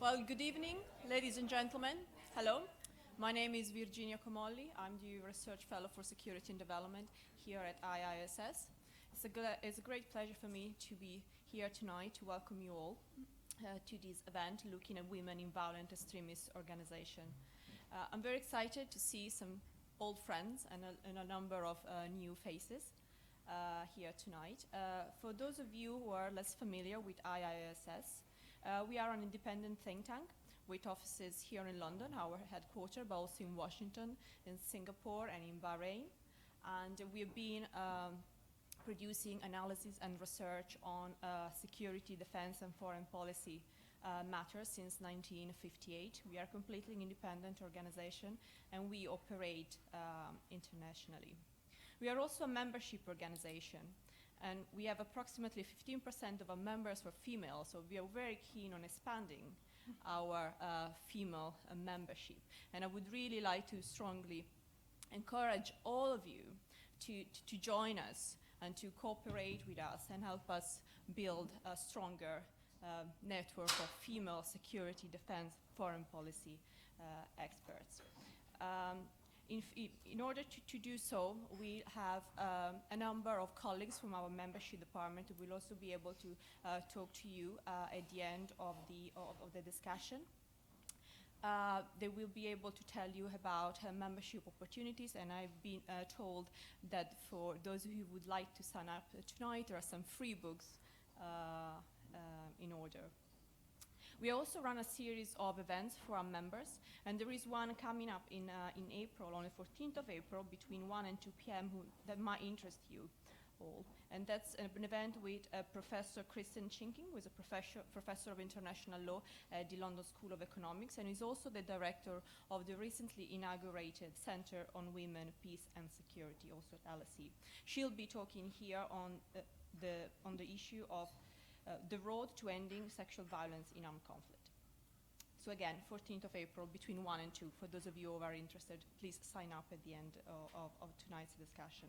Well, good evening, ladies and gentlemen. Hello. My name is Virginia Comolli. I'm the Research Fellow for Security and Development here at IISS. It's a great pleasure for me to be here tonight to welcome you all to this event looking at women in violent extremist organization. I'm very excited to see some old friends and a number of new faces here tonight. For those of you who are less familiar with IISS, we are an independent think tank with offices here in London, our headquarters, but also in Washington, in Singapore, and in Bahrain. And we've been producing analysis and research on security, defense, and foreign policy matters since 1958. We are a completely independent organization, and we operate internationally. We are also a membership organization, and we have approximately 15% of our members were female, so we are very keen on expanding our female membership. And I would really like to strongly encourage all of you to join us and to cooperate with us and help us build a stronger network of female security, defense, foreign policy experts. In order to do so, we have a number of colleagues from our membership department who will also be able to talk to you at the end of the discussion. They will be able to tell you about membership opportunities, and I've been told that for those of you who would like to sign up tonight, there are some free books in order. We also run a series of events for our members, and there is one coming up in April, on the 14th of April, between 1 and 2 p.m. that might interest you all. And that's an event with Professor Kristen Chinking, who is a professor of international law at the London School of Economics, and is also the director of the recently inaugurated Center on Women, Peace and Security, also at LSE. She'll be talking here on the issue of the road to ending sexual violence in armed conflict. So again, 14th of April, between 1 and 2. For those of you who are interested, please sign up at the end of tonight's discussion.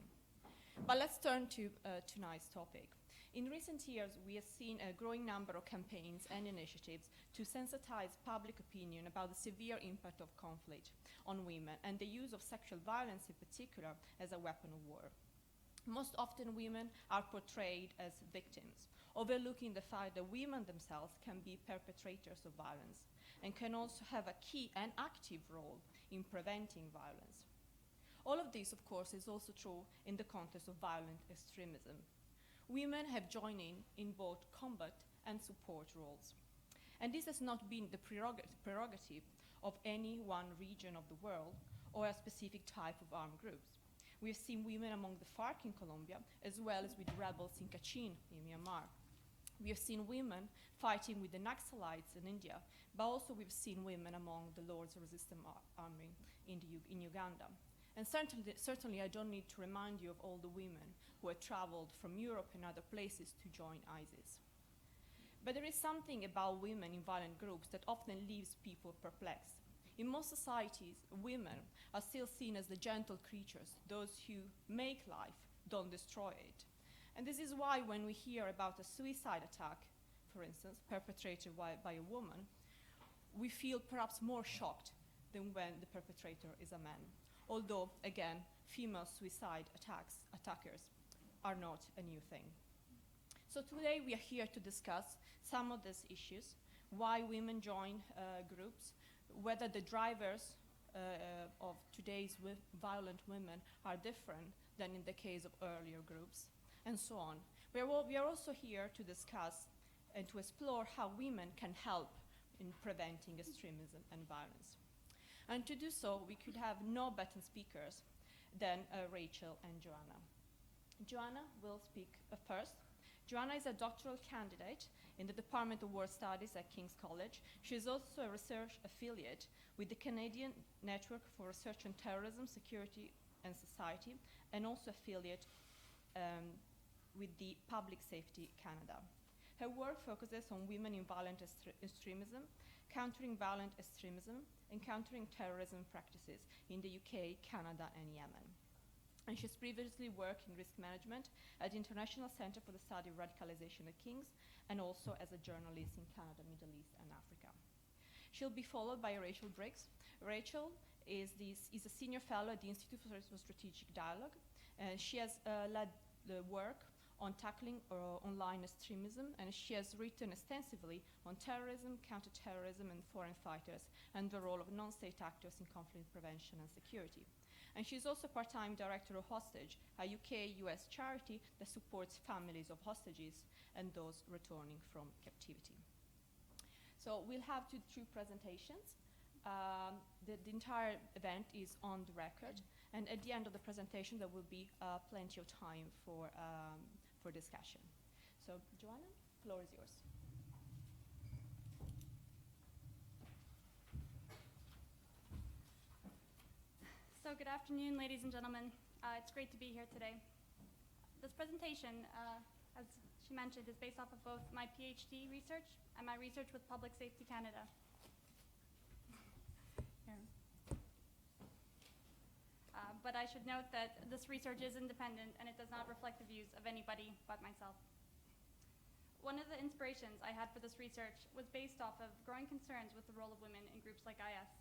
But let's turn to tonight's topic. In recent years, we have seen a growing number of campaigns and initiatives to sensitize public opinion about the severe impact of conflict on women and the use of sexual violence in particular as a weapon of war. Most often, women are portrayed as victims, overlooking the fact that women themselves can be perpetrators of violence and can also have a key and active role in preventing violence. All of this, of course, is also true in the context of violent extremism. Women have joined in both combat and support roles. And this has not been the prerogative of any one region of the world or a specific type of armed groups. We have seen women among the FARC in Colombia, as well as with rebels in Kachin in Myanmar. We have seen women fighting with the Naxalites in India, but also we've seen women among the Lord's Resistance Army in Uganda. And certainly I don't need to remind you of all the women who have traveled from Europe and other places to join ISIS. But there is something about women in violent groups that often leaves people perplexed. In most societies, women are still seen as the gentle creatures, those who make life, don't destroy it. And this is why when we hear about a suicide attack, for instance, perpetrated by a woman, we feel perhaps more shocked than when the perpetrator is a man. Although, again, female suicide attackers are not a new thing. So today we are here to discuss some of these issues, why women join groups, whether the drivers of today's violent women are different than in the case of earlier groups, and so on. We are also here to discuss and to explore how women can help in preventing extremism and violence. And to do so, we could have no better speakers than Rachel and Joanna. Joanna will speak first. Joanna is a doctoral candidate in the Department of War Studies at King's College. She is also a research affiliate with the Canadian Network for Research on Terrorism, Security and Society, and also affiliate with the Public Safety Canada. Her work focuses on women in violent extremism, countering violent extremism, and countering terrorism practices in the UK, Canada, and Yemen. And she's previously worked in risk management at the International Center for the Study of Radicalization at King's, and also as a journalist in Canada, Middle East, and Africa. She'll be followed by Rachel Briggs. Rachel is a senior fellow at the Institute for Strategic Dialogue. She has led the work on tackling online extremism, and she has written extensively on terrorism, counterterrorism, and foreign fighters, and the role of non-state actors in conflict prevention and security. And she's also part-time director of Hostage, a UK-US charity that supports families of hostages and those returning from captivity. So we'll have two presentations. The entire event is on the record, and at the end of the presentation there will be plenty of time for discussion. So, Joanna, the floor is yours. So, good afternoon, ladies and gentlemen. It's great to be here today. This presentation, as she mentioned, is based off of both my PhD research and my research with Public Safety Canada. But I should note that this research is independent and it does not reflect the views of anybody but myself. One of the inspirations I had for this research was based off of growing concerns with the role of women in groups like IS.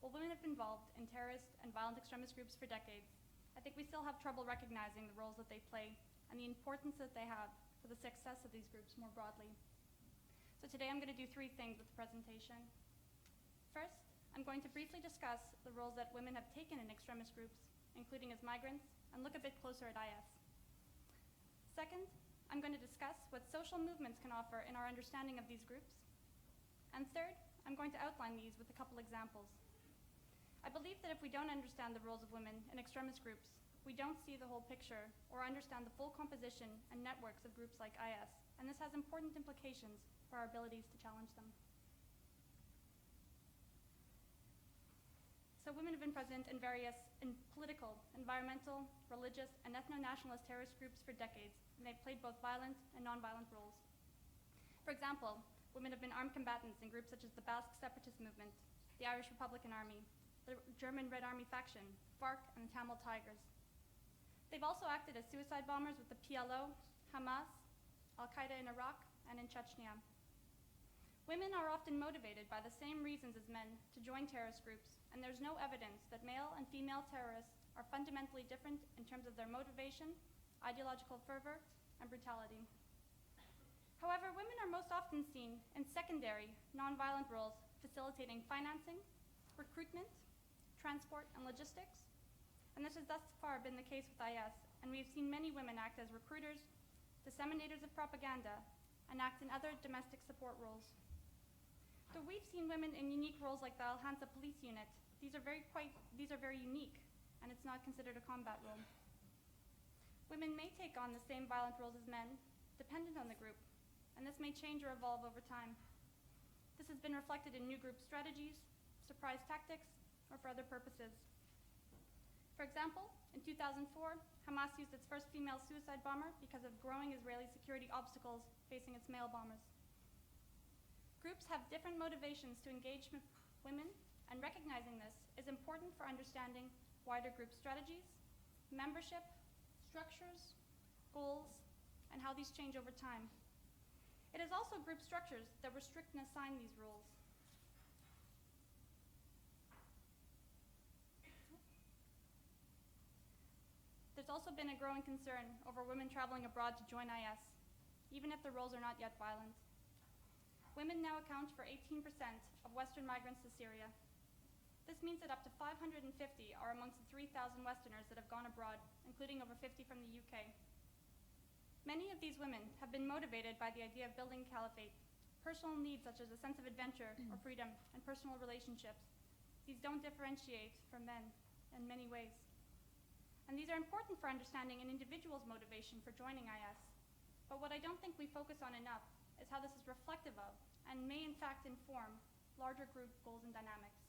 While women have been involved in terrorist and violent extremist groups for decades, I think we still have trouble recognizing the roles that they play and the importance that they have for the success of these groups more broadly. So today I'm going to do three things with the presentation. First, I'm going to briefly discuss the roles that women have taken in extremist groups, including as migrants, and look a bit closer at IS. Second, I'm going to discuss what social movements can offer in our understanding of these groups. And third, I'm going to outline these with a couple examples. I believe that if we don't understand the roles of women in extremist groups, we don't see the whole picture or understand the full composition and networks of groups like IS, and this has important implications for our abilities to challenge them. So women have been present in various political, environmental, religious, and ethno-nationalist terrorist groups for decades, and they've played both violent and non-violent roles. For example, women have been armed combatants in groups such as the Basque Separatist Movement, the Irish Republican Army, the German Red Army faction, FARC, and the Tamil Tigers. They've also acted as suicide bombers with the PLO, Hamas, Al-Qaeda in Iraq, and in Chechnya. Women are often motivated by the same reasons as men to join terrorist groups, and there's no evidence that male and female terrorists are fundamentally different in terms of their motivation, ideological fervor, and brutality. However, women are most often seen in secondary, non-violent roles facilitating financing, recruitment, transport, and logistics, and this has thus far been the case with IS, and we've seen many women act as recruiters, disseminators of propaganda, and act in other domestic support roles. So we've seen women in unique roles like the Al-Hansa police unit. These are very unique, and it's not considered a combat role. Women may take on the same violent roles as men, dependent on the group, and this may change or evolve over time. This has been reflected in new group strategies, surprise tactics, or for other purposes. For example, in 2004, Hamas used its first female suicide bomber because of growing Israeli security obstacles facing its male bombers. Groups have different motivations to engage women, and recognizing this is important for understanding wider group strategies, membership, structures, goals, and how these change over time. It is also group structures that restrict and assign these roles. There's also been a growing concern over women traveling abroad to join IS, even if the roles are not yet violent. Women now account for 18% of Western migrants to Syria. This means that up to 550 are amongst the 3,000 Westerners that have gone abroad, including over 50 from the UK. Many of these women have been motivated by the idea of building caliphate, personal needs such as a sense of adventure or freedom, and personal relationships. These don't differentiate from men in many ways. And these are important for understanding an individual's motivation for joining IS. But what I don't think we focus on enough is how this is reflective of, and may in fact inform, larger group goals and dynamics.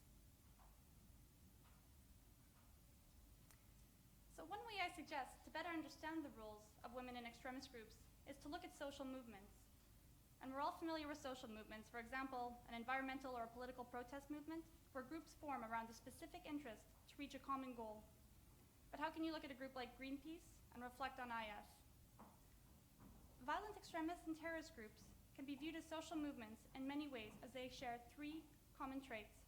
So one way I suggest to better understand the roles of women in extremist groups is to look at social movements. And we're all familiar with social movements, for example, an environmental or a political protest movement, where groups form around a specific interest to reach a common goal. But how can you look at a group like Greenpeace and reflect on IS? Violent extremists and terrorist groups can be viewed as social movements in many ways, as they share three common traits.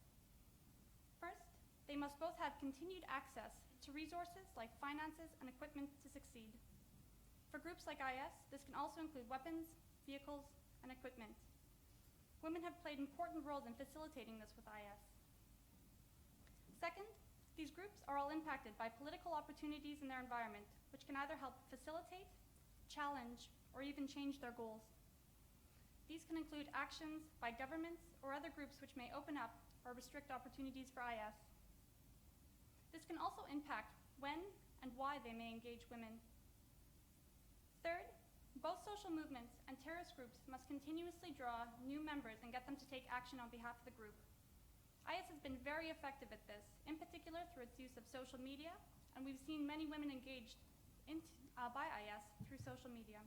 First, they must both have continued access to resources like finances and equipment to succeed. For groups like IS, this can also include weapons, vehicles, and equipment. Women have played important roles in facilitating this with IS. Second, these groups are all impacted by political opportunities in their environment, which can either help facilitate, challenge, or even change their goals. These can include actions by governments or other groups which may open up or restrict opportunities for IS. This can also impact when and why they may engage women. Third, both social movements and terrorist groups must continuously draw new members and get them to take action on behalf of the group. IS has been very effective at this, in particular through its use of social media, and we've seen many women engaged by IS through social media.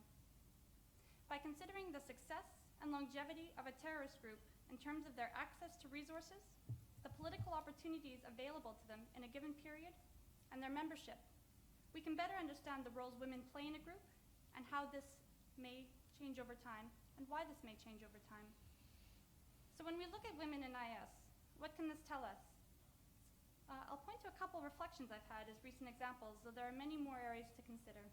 By considering the success and longevity of a terrorist group in terms of their access to resources, the political opportunities available to them in a given period, and their membership, we can better understand the roles women play in a group and how this may change over time, and why this may change over time. So when we look at women in IS, what can this tell us? I'll point to a couple reflections I've had as recent examples, though there are many more areas to consider.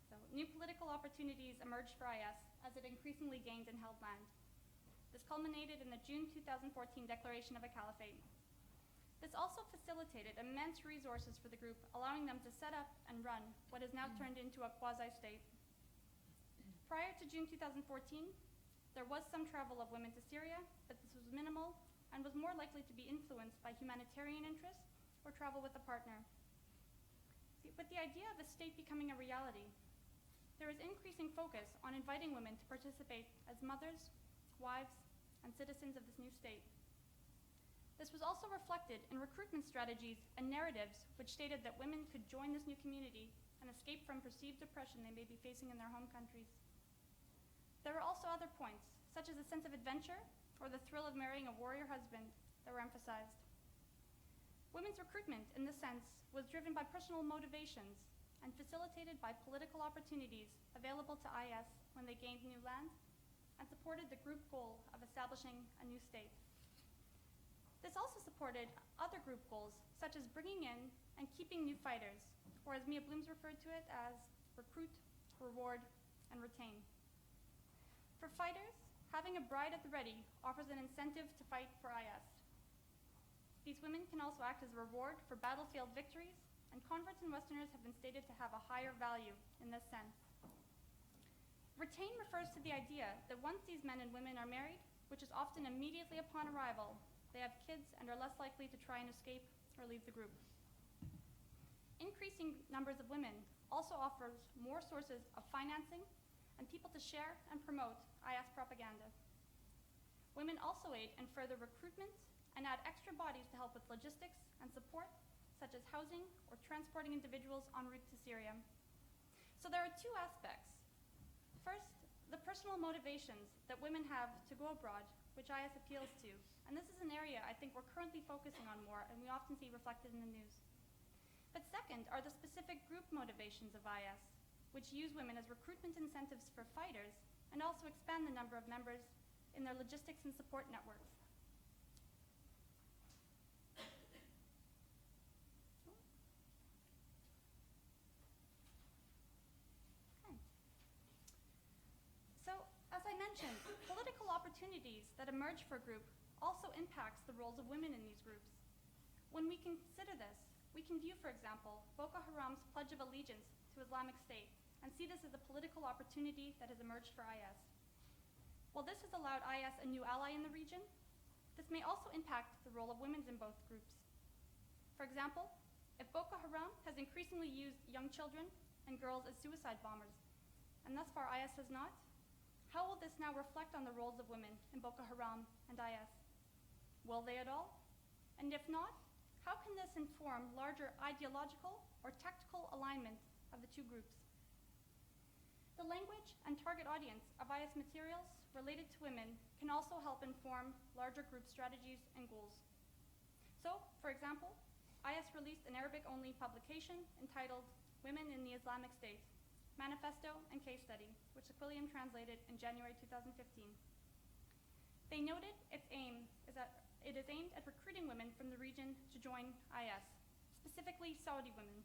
So, new political opportunities emerged for IS as it increasingly gained and held land. This culminated in the June 2014 declaration of a caliphate. This also facilitated immense resources for the group, allowing them to set up and run what is now turned into a quasi-state. Prior to June 2014, there was some travel of women to Syria, but this was minimal and was more likely to be influenced by humanitarian interests or travel with a partner. With the idea of a state becoming a reality, there is increasing focus on inviting women to participate as mothers, wives, and citizens of this new state. This was also reflected in recruitment strategies and narratives which stated that women could join this new community and escape from perceived oppression they may be facing in their home countries. There were also other points, such as a sense of adventure or the thrill of marrying a warrior husband, that were emphasized. Women's recruitment, in this sense, was driven by personal motivations and facilitated by political opportunities available to IS when they gained new land, and supported the group goal of establishing a new state. This also supported other group goals, such as bringing in and keeping new fighters, or as Mia Blooms referred to it as recruit, reward, and retain. For fighters, having a bride at the ready offers an incentive to fight for IS. These women can also act as a reward for battlefield victories, and converts and Westerners have been stated to have a higher value in this sense. Retain refers to the idea that once these men and women are married, which is often immediately upon arrival, they have kids and are less likely to try and escape or leave the group. Increasing numbers of women also offers more sources of financing and people to share and promote IS propaganda. Women also aid in further recruitment and add extra bodies to help with logistics and support, such as housing or transporting individuals en route to Syria. So there are two aspects. First, the personal motivations that women have to go abroad, which IS appeals to. And this is an area I think we're currently focusing on more, and we often see reflected in the news. But second are the specific group motivations of IS, which use women as recruitment incentives for fighters and also expand the number of members in their logistics and support networks. Okay. So, as I mentioned, political opportunities that emerge for a group also impacts the roles of women in these groups. When we consider this, we can view, for example, Boko Haram's Pledge of Allegiance to Islamic State and see this as a political opportunity that has emerged for IS. While this has allowed IS a new ally in the region, this may also impact the role of women in both groups. For example, if Boko Haram has increasingly used young children and girls as suicide bombers, and thus far IS has not, how will this now reflect on the roles of women in Boko Haram and IS? Will they at all? And if not, how can this inform larger ideological or tactical alignment of the two groups? The language and target audience of IS materials related to women can also help inform larger group strategies and goals. So, for example, IS released an Arabic-only publication entitled Women in the Islamic State, Manifesto and Case Study, which Aquilium translated in January 2015. They noted it is aimed at recruiting women from the region to join IS, specifically Saudi women.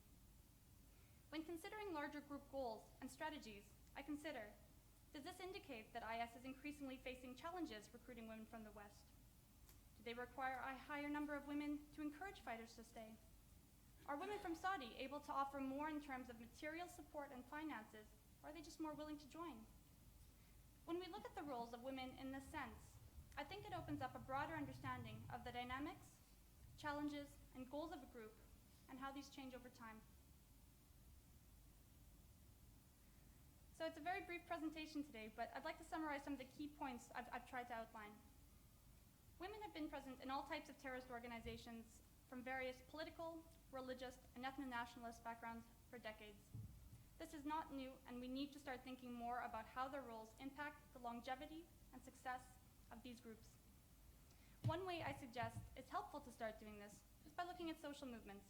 When considering larger group goals and strategies, I consider, does this indicate that IS is increasingly facing challenges recruiting women from the West? Do they require a higher number of women to encourage fighters to stay? Are women from Saudi able to offer more in terms of material support and finances, or are they just more willing to join? When we look at the roles of women in this sense, I think it opens up a broader understanding of the dynamics, challenges, and goals of a group, and how these change over time. So it's a very brief presentation today, but I'd like to summarize some of the key points I've tried to outline. Women have been present in all types of terrorist organizations from various political, religious, and ethno-nationalist backgrounds for decades. This is not new, and we need to start thinking more about how their roles impact the longevity and success of these groups. One way I suggest it's helpful to start doing this is by looking at social movements.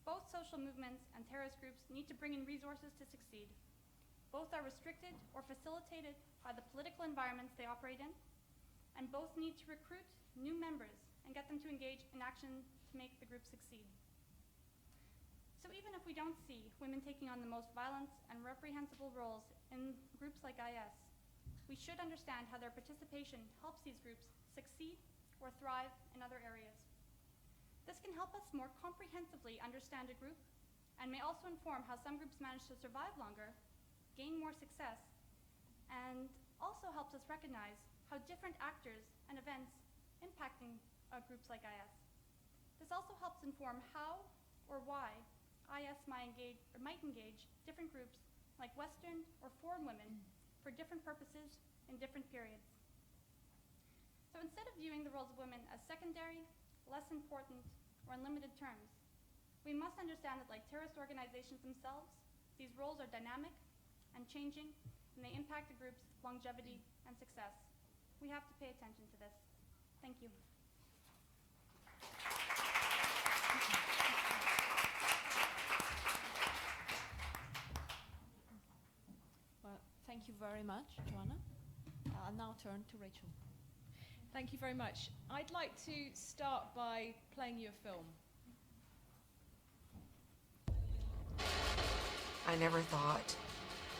Both social movements and terrorist groups need to bring in resources to succeed. Both are restricted or facilitated by the political environments they operate in, and both need to recruit new members and get them to engage in action to make the group succeed. So even if we don't see women taking on the most violent and reprehensible roles in groups like IS, we should understand how their participation helps these groups succeed or thrive in other areas. This can help us more comprehensively understand a group and may also inform how some groups manage to survive longer, gain more success, and also helps us recognize how different actors and events impacting groups like IS. This also helps inform how or why IS might engage different groups like Western or foreign women for different purposes in different periods. So instead of viewing the roles of women as secondary, less important, or in limited terms, we must understand that like terrorist organizations themselves, these roles are dynamic and changing, and they impact the group's longevity and success. We have to pay attention to this. Thank you. Well, thank you very much, Joanna. I'll now turn to Rachel. Thank you very much. I'd like to start by playing you a film. I never thought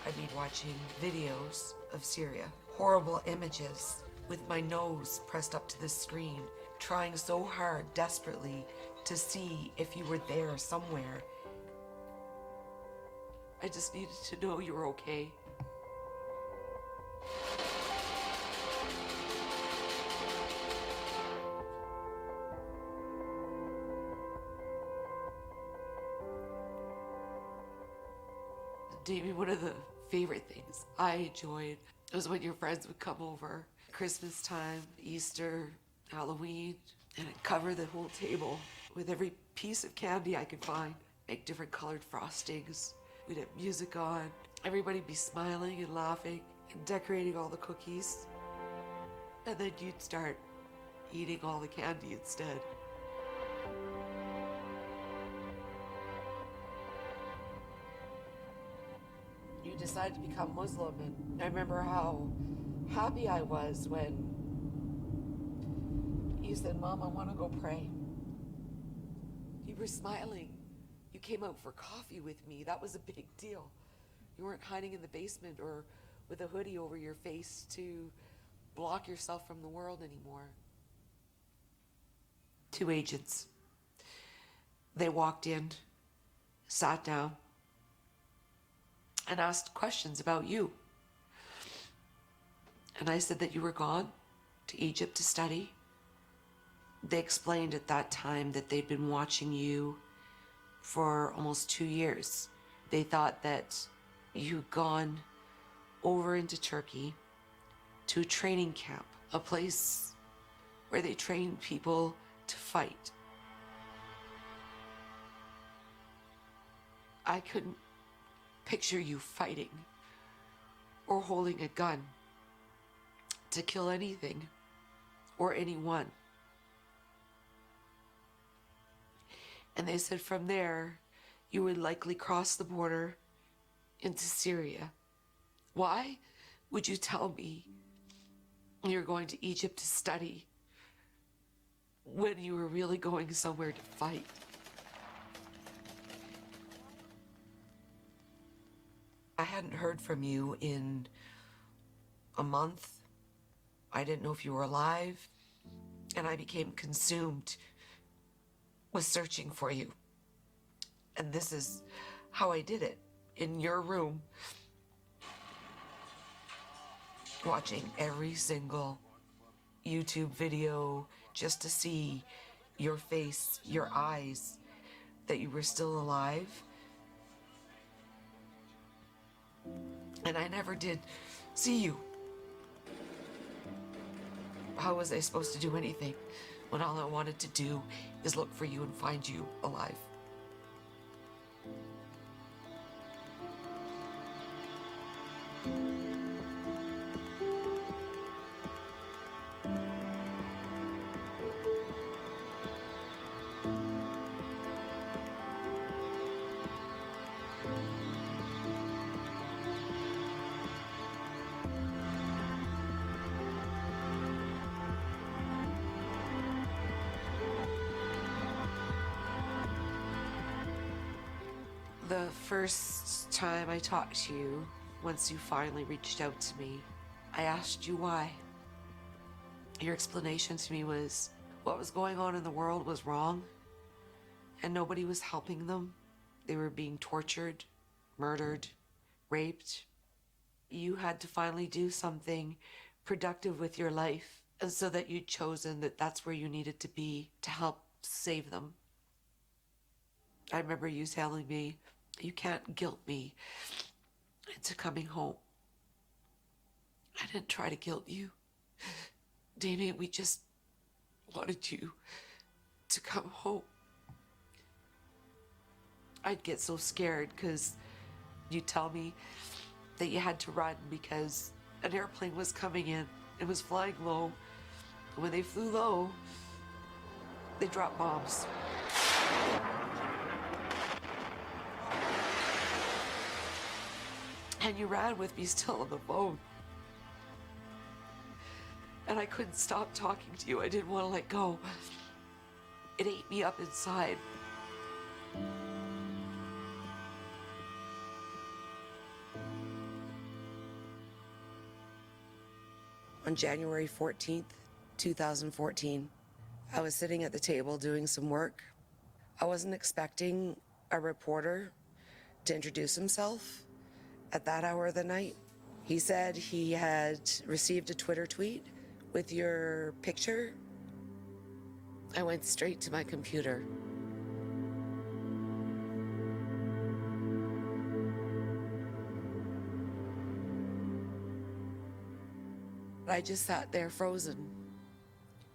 I'd be watching videos of Syria. Horrible images with my nose pressed up to the screen, trying so hard, desperately, to see if you were there somewhere. I just needed to know you were okay. Davey, one of the favorite things I enjoyed was when your friends would come over, Christmas time, Easter, Halloween, and I'd cover the whole table with every piece of candy I could find, make different colored frostings. We'd have music on, everybody'd be smiling and laughing and decorating all the cookies. And then you'd start eating all the candy instead. You decided to become Muslim, and I remember how happy I was when you said, "Mom, I want to go pray." You were smiling. You came out for coffee with me. That was a big deal. You weren't hiding in the basement or with a hoodie over your face to block yourself from the world anymore. 2 agents. They walked in, sat down, and asked questions about you. And I said that you were gone to Egypt to study. They explained at that time that they'd been watching you for almost 2 years. They thought that you'd gone over into Turkey to a training camp, a place where they train people to fight. I couldn't picture you fighting or holding a gun to kill anything or anyone. And they said from there, you would likely cross the border into Syria. Why would you tell me you're going to Egypt to study when you were really going somewhere to fight. I hadn't heard from you in a month. I didn't know if you were alive, and I became consumed with searching for you. And this is how I did it, in your room, watching every single YouTube video just to see your face, your eyes, that you were still alive. And I never did see you. How was I supposed to do anything when all I wanted to do is look for you and find you alive? The first time I talked to you, once you finally reached out to me, I asked you why. Your explanation to me was what was going on in the world was wrong, and nobody was helping them. They were being tortured, murdered, raped. You had to finally do something productive with your life, and so that you'd chosen that that's where you needed to be to help save them. I remember you telling me, you can't guilt me into coming home. I didn't try to guilt you. Damien, we just wanted you to come home. I'd get so scared because you'd tell me that you had to run because an airplane was coming in. It was flying low. And when they flew low, they dropped bombs. And you ran with me still on the phone. And I couldn't stop talking to you. I didn't want to let go. It ate me up inside. On January 14th, 2014, I was sitting at the table doing some work. I wasn't expecting a reporter to introduce himself at that hour of the night. He said he had received a Twitter tweet with your picture. I went straight to my computer. I just sat there frozen,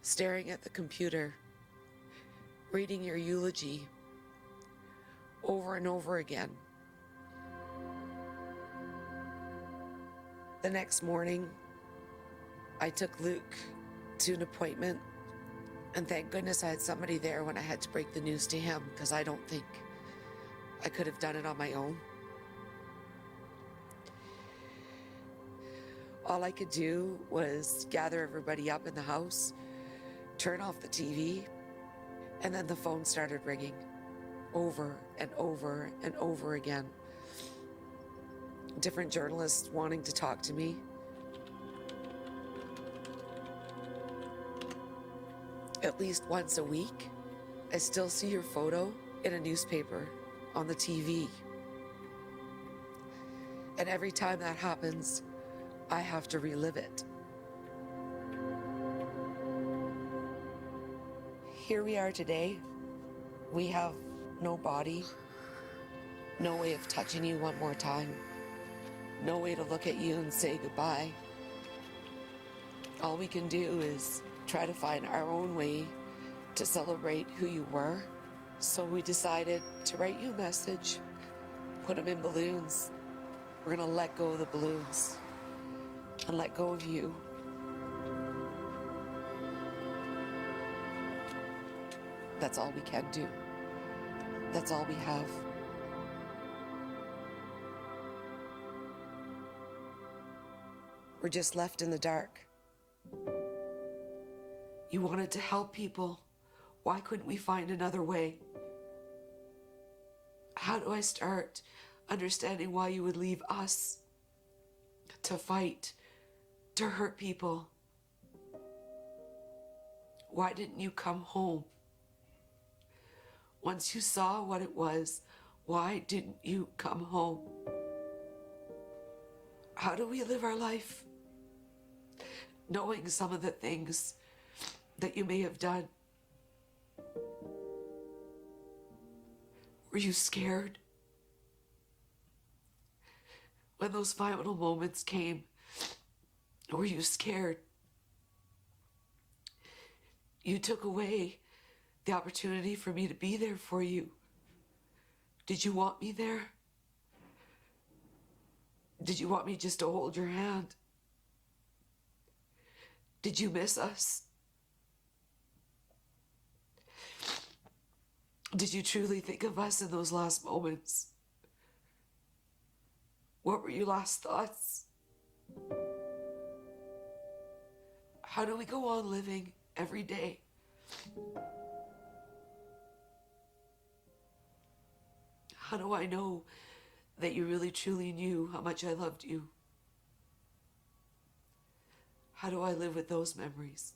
staring at the computer, reading your eulogy over and over again. The next morning, I took Luke to an appointment, and thank goodness I had somebody there when I had to break the news to him, because I don't think I could have done it on my own. All I could do was gather everybody up in the house, turn off the TV, and then the phone started ringing over and over and over again. Different journalists wanting to talk to me. At least once a week, I still see your photo in a newspaper on the TV. And every time that happens, I have to relive it. Here we are today. We have no body, no way of touching you one more time, no way to look at you and say goodbye. All we can do is try to find our own way to celebrate who you were. So we decided to write you a message, put them in balloons. We're gonna let go of the balloons and let go of you. That's all we can do. That's all we have. We're just left in the dark. You wanted to help people. Why couldn't we find another way? How do I start understanding why you would leave us to fight, to hurt people? Why didn't you come home? Once you saw what it was, why didn't you come home? How do we live our life knowing some of the things that you may have done? Were you scared? When those final moments came, were you scared? You took away the opportunity for me to be there for you. Did you want me there? Did you want me just to hold your hand? Did you miss us? Did you truly think of us in those last moments? What were your last thoughts? How do we go on living every day? How do I know that you really truly knew how much I loved you? How do I live with those memories?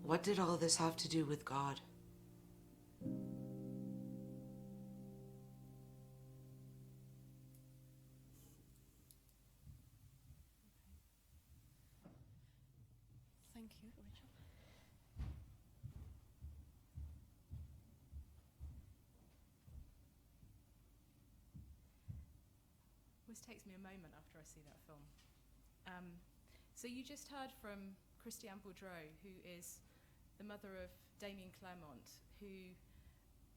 What did all this have to do with God? Thank you, Rachel. Always takes me a moment after I see that film. So you just heard from Christiane Boudreau, who is the mother of Damien Claremont, who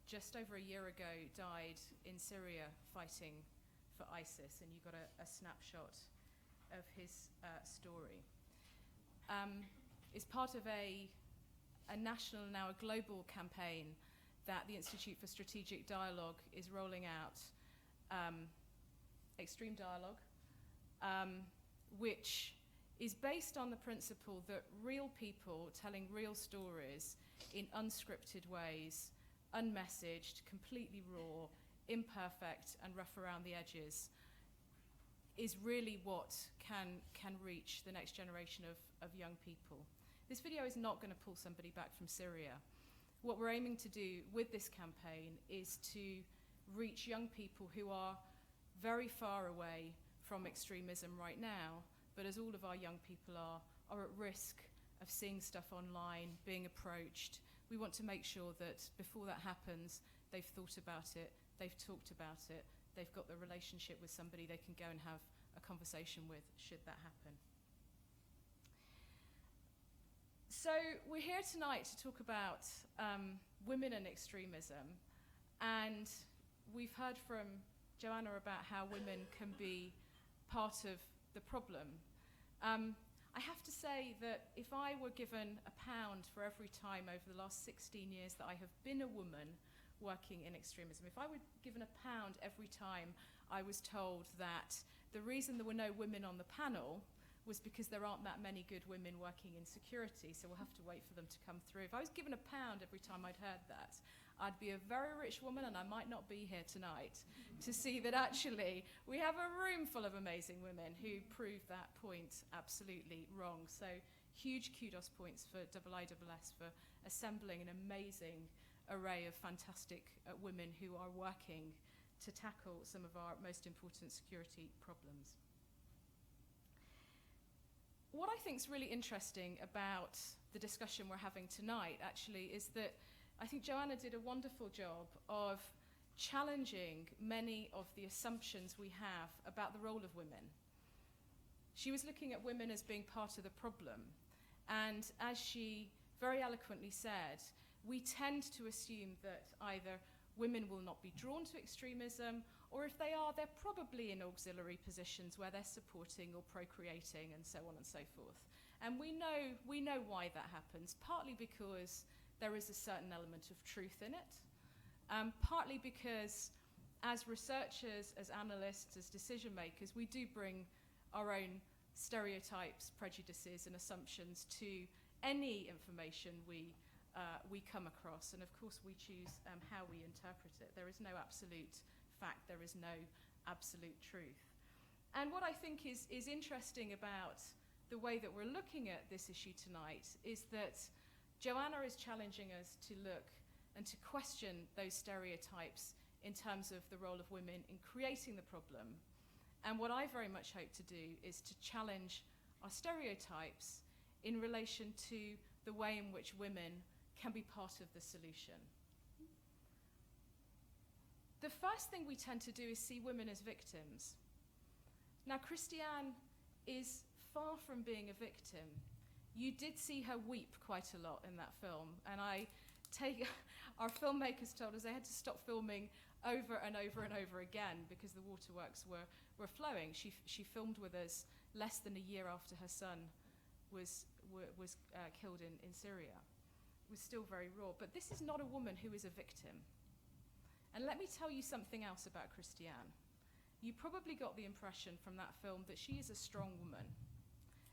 just over a year ago died in Syria fighting for ISIS, and you got a snapshot of his story. Is part of a national, now a global campaign that the Institute for Strategic Dialogue is rolling out, Extreme Dialogue, which is based on the principle that real people telling real stories in unscripted ways, unmessaged, completely raw, imperfect, and rough around the edges, is really what can reach the next generation of young people. This video is not going to pull somebody back from Syria. What we're aiming to do with this campaign is to reach young people who are very far away from extremism right now, but as all of our young people are at risk of seeing stuff online, being approached. We want to make sure that before that happens, they've thought about it, they've talked about it, they've got the relationship with somebody they can go and have a conversation with, should that happen. So we're here tonight to talk about women and extremism, and we've heard from Joanna about how women can be part of the problem. I have to say that if I were given £1 for every time over the last 16 years that I have been a woman working in extremism, if I were given £1 every time I was told that the reason there were no women on the panel was because there aren't that many good women working in security, so we'll have to wait for them to come through. If I was given £1 every time I'd heard that, I'd be a very rich woman, and I might not be here tonight to see that actually we have a room full of amazing women who prove that point absolutely wrong. So huge kudos points for IISS for assembling an amazing array of fantastic women who are working to tackle some of our most important security problems. What I think is really interesting about the discussion we're having tonight actually is that I think Joanna did a wonderful job of challenging many of the assumptions we have about the role of women. She was looking at women as being part of the problem, and as she very eloquently said, we tend to assume that either women will not be drawn to extremism, or if they are, they're probably in auxiliary positions where they're supporting or procreating and so on and so forth. And we know why that happens, partly because there is a certain element of truth in it, partly because as researchers, as analysts, as decision makers, we do bring our own stereotypes, prejudices, and assumptions to any information we come across. And of course, we choose how we interpret it. There is no absolute fact. There is no absolute truth. And what I think is interesting about the way that we're looking at this issue tonight is that Joanna is challenging us to look and to question those stereotypes in terms of the role of women in creating the problem. And what I very much hope to do is to challenge our stereotypes in relation to the way in which women can be part of the solution. The first thing we tend to do is see women as victims. Now, Christiane is far from being a victim. You did see her weep quite a lot in that film, and our filmmakers told us they had to stop filming over and over and over again because the waterworks were flowing. She filmed with us less than a year after her son was killed in Syria. It was still very raw. But this is not a woman who is a victim. And let me tell you something else about Christiane. You probably got the impression from that film that she is a strong woman.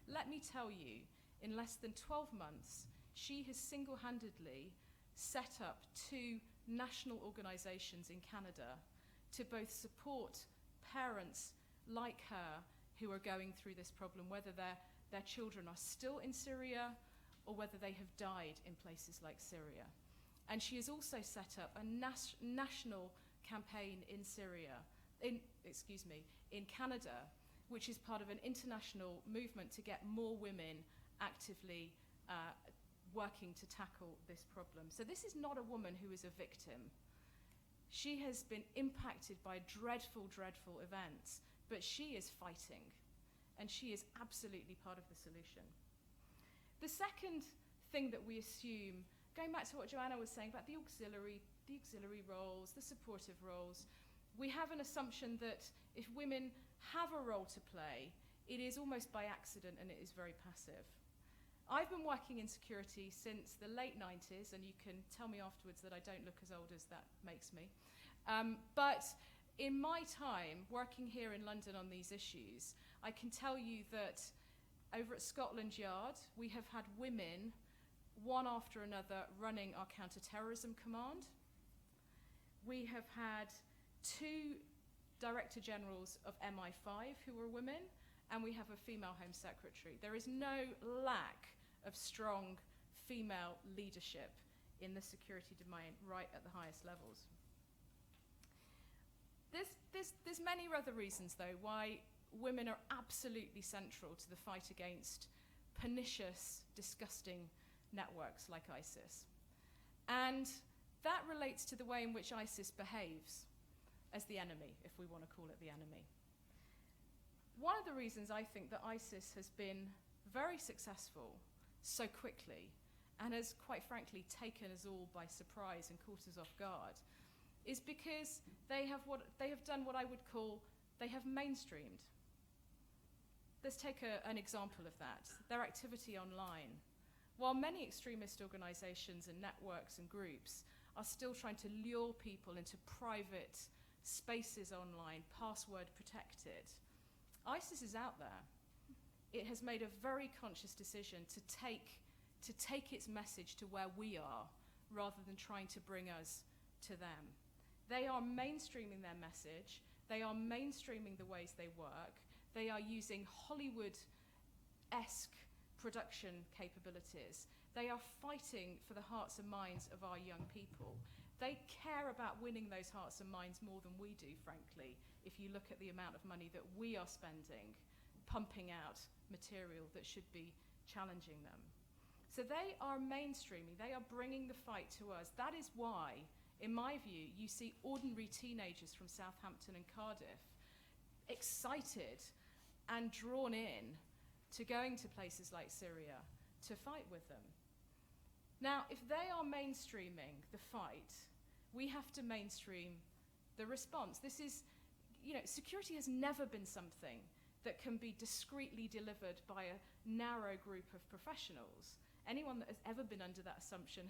Let me tell you, in less than 12 months, she has single-handedly set up 2 national organizations in Canada to both support parents like her who are going through this problem, whether their children are still in Syria or whether they have died in places like Syria. And she has also set up a national campaign in in Canada, which is part of an international movement to get more women actively working to tackle this problem. So this is not a woman who is a victim. She has been impacted by dreadful, dreadful events, but she is fighting, and she is absolutely part of the solution. The second thing that we assume, going back to what Joanna was saying about the auxiliary roles, the supportive roles, we have an assumption that if women have a role to play, it is almost by accident and it is very passive. I've been working in security since the late 90s, and you can tell me afterwards that I don't look as old as that makes me. But in my time working here in London on these issues, I can tell you that over at Scotland Yard, we have had women, one after another, running our counter-terrorism command. We have had 2 Director Generals of MI5 who are women, and we have a female Home Secretary. There is no lack of strong female leadership in the security domain right at the highest levels. There's many other reasons, though, why women are absolutely central to the fight against pernicious, disgusting networks like ISIS. And that relates to the way in which ISIS behaves as the enemy, if we want to call it the enemy. One of the reasons I think that ISIS has been very successful so quickly and has, quite frankly, taken us all by surprise and caught us off guard is because they have done what I would call, they have mainstreamed. Let's take an example of that, their activity online. While many extremist organizations and networks and groups are still trying to lure people into private spaces online, password protected, ISIS is out there. It has made a very conscious decision to take its message to where we are rather than trying to bring us to them. They are mainstreaming their message. They are mainstreaming the ways they work. They are using Hollywood-esque production capabilities. They are fighting for the hearts and minds of our young people. They care about winning those hearts and minds more than we do, frankly, if you look at the amount of money that we are spending pumping out material that should be challenging them. So they are mainstreaming. They are bringing the fight to us. That is why, in my view, you see ordinary teenagers from Southampton and Cardiff excited and drawn in to going to places like Syria to fight with them. Now, if they are mainstreaming the fight, we have to mainstream the response. This is, security has never been something that can be discreetly delivered by a narrow group of professionals. Anyone that has ever been under that assumption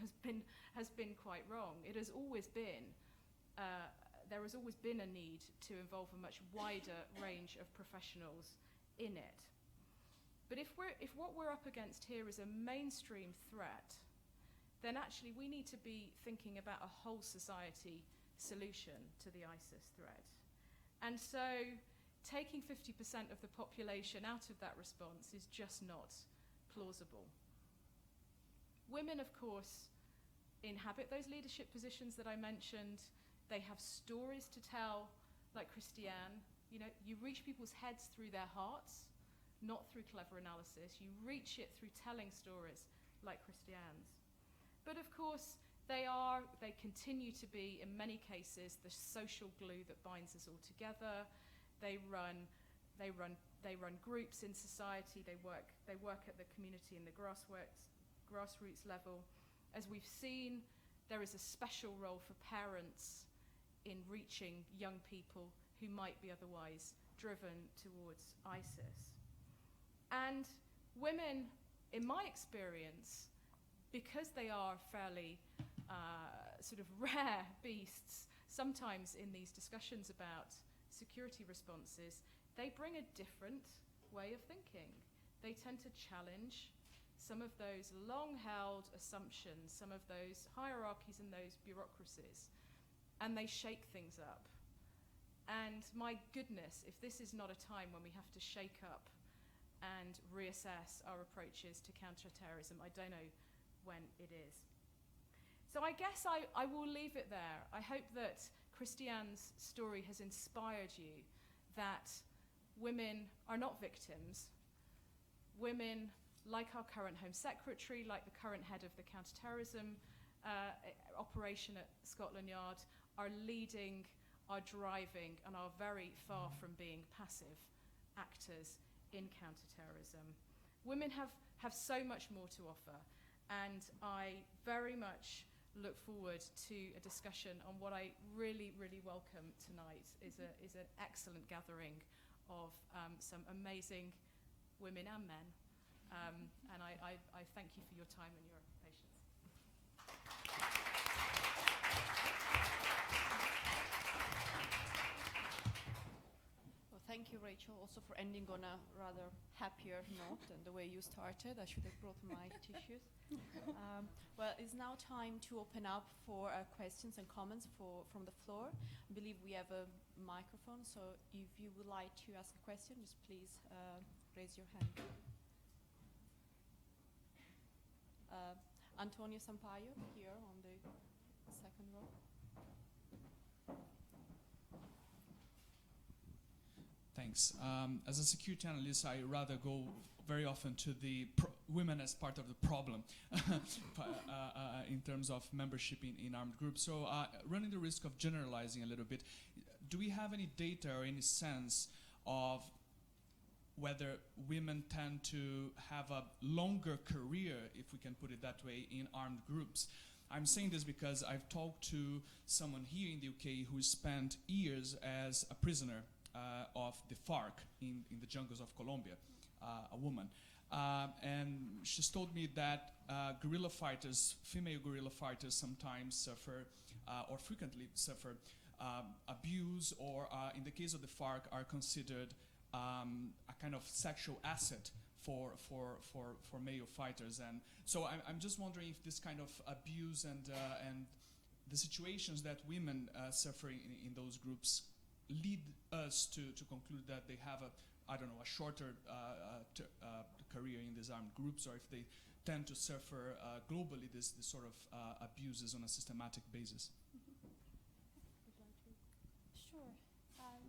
has been quite wrong. It has always been, there has always been a need to involve a much wider range of professionals in it. But if what we're up against here is a mainstream threat, then actually we need to be thinking about a whole society solution to the ISIS threat. And so taking 50% of the population out of that response is just not plausible. Women, of course, inhabit those leadership positions that I mentioned. They have stories to tell, like Christiane. You know, you reach people's heads through their hearts, not through clever analysis. You reach it through telling stories like Christiane's. But of course, they continue to be, in many cases, the social glue that binds us all together. They run groups in society. They work at the community and the grassroots level. As we've seen, there is a special role for parents in reaching young people who might be otherwise driven towards ISIS. And women, in my experience, because they are fairly sort of rare beasts, sometimes in these discussions about security responses, they bring a different way of thinking. They tend to challenge some of those long-held assumptions, some of those hierarchies and those bureaucracies, and they shake things up. And my goodness, if this is not a time when we have to shake up and reassess our approaches to counterterrorism, I don't know when it is. So I guess I will leave it there. I hope that Christiane's story has inspired you that women are not victims. Women, like our current Home Secretary, like the current head of the counterterrorism operation at Scotland Yard, are leading, are driving, and are very far from being passive actors in counterterrorism. Women have so much more to offer, and I very much look forward to a discussion on what I really, really welcome tonight is an excellent gathering of some amazing women and men. And I thank you for your time and your patience. Well, thank you, Rachel, also for ending on a rather happier note than the way you started. I should have brought my tissues. Well, it's now time to open up for questions and comments from the floor. I believe we have a microphone, so if you would like to ask a question, just please raise your hand. Antonio Sampaio, here on the second row. Thanks. As a security analyst, I rather go very often to the women as part of the problem in terms of membership in armed groups. So running the risk of generalizing a little bit, do we have any data or any sense of whether women tend to have a longer career, if we can put it that way, in armed groups? I'm saying this because I've talked to someone here in the UK who spent years as a prisoner of the FARC in the jungles of Colombia, a woman. And she's told me that guerrilla fighters, female guerrilla fighters, sometimes suffer or frequently suffer abuse, or in the case of the FARC, are considered a kind of sexual asset for male fighters. And so I'm just wondering if this kind of abuse and the situations that women suffer in those groups lead us to conclude that they have a shorter career in these armed groups, or if they tend to suffer globally this sort of abuses on a systematic basis. Sure.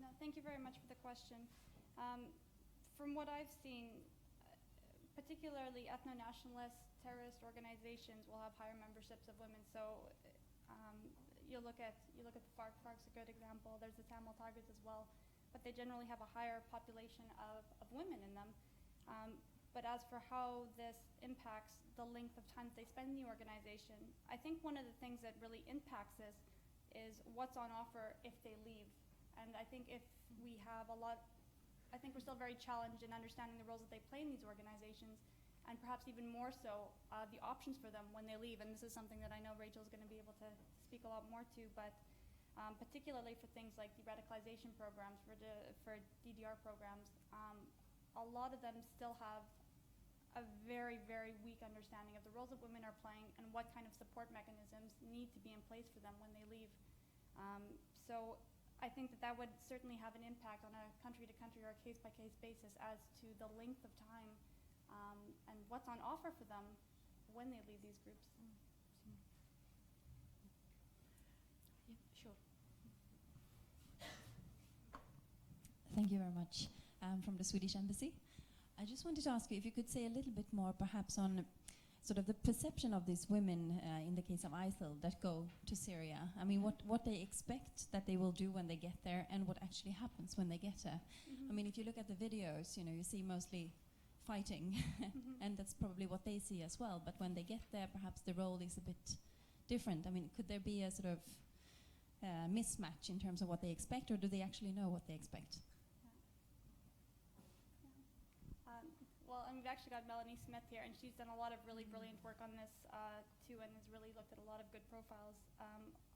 No, thank you very much for the question. From what I've seen, particularly ethno-nationalist terrorist organizations will have higher memberships of women. So you look at the FARC. FARC's a good example. There's the Tamil Tigers as well, but they generally have a higher population of women in them. But as for how this impacts the length of time they spend in the organization, I think one of the things that really impacts this is what's on offer if they leave. And I think if we have I think we're still very challenged in understanding the roles that they play in these organizations, and perhaps even more so the options for them when they leave. And this is something that I know Rachel's going to be able to speak a lot more to, but particularly for things like the radicalization programs, for DDR programs, a lot of them still have a very, very weak understanding of the roles that women are playing and what kind of support mechanisms need to be in place for them when they leave. So I think that would certainly have an impact on a country-to-country or a case-by-case basis as to the length of time and what's on offer for them when they leave these groups. Yeah, sure. Thank you very much. From the Swedish Embassy. I just wanted to ask you if you could say a little bit more perhaps on sort of the perception of these women in the case of ISIL that go to Syria. I mean, what they expect that they will do when they get there and what actually happens when they get there. I mean, if you look at the videos, you know, you see mostly fighting and that's probably what they see as well. But when they get there, perhaps the role is a bit different. I mean, could there be a sort of mismatch in terms of what they expect, or do they actually know what they expect? Well, and we've actually got Melanie Smith here, and she's done a lot of really brilliant work on this too, and has really looked at a lot of good profiles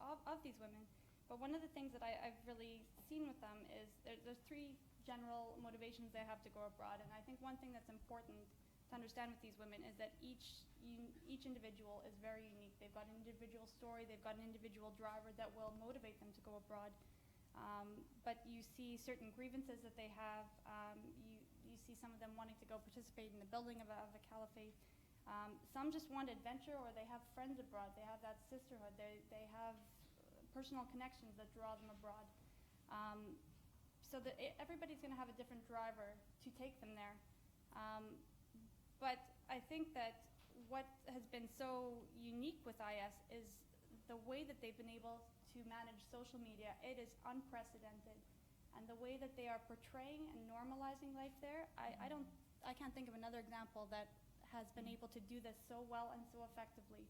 of these women. But one of the things that I've really seen with them is there's three general motivations they have to go abroad, and I think one thing that's important to understand with these women is that each individual is very unique. They've got an individual story, they've got an individual driver that will motivate them to go abroad. But you see certain grievances that they have. You see some of them wanting to go participate in the building of a caliphate. Some just want adventure, or they have friends abroad. They have that sisterhood. They have personal connections that draw them abroad. So that everybody's going to have a different driver to take them there. But I think that what has been so unique with IS is the way that they've been able to manage social media. It is unprecedented. And the way that they are portraying and normalizing life there, I can't think of another example that has been able to do this so well and so effectively.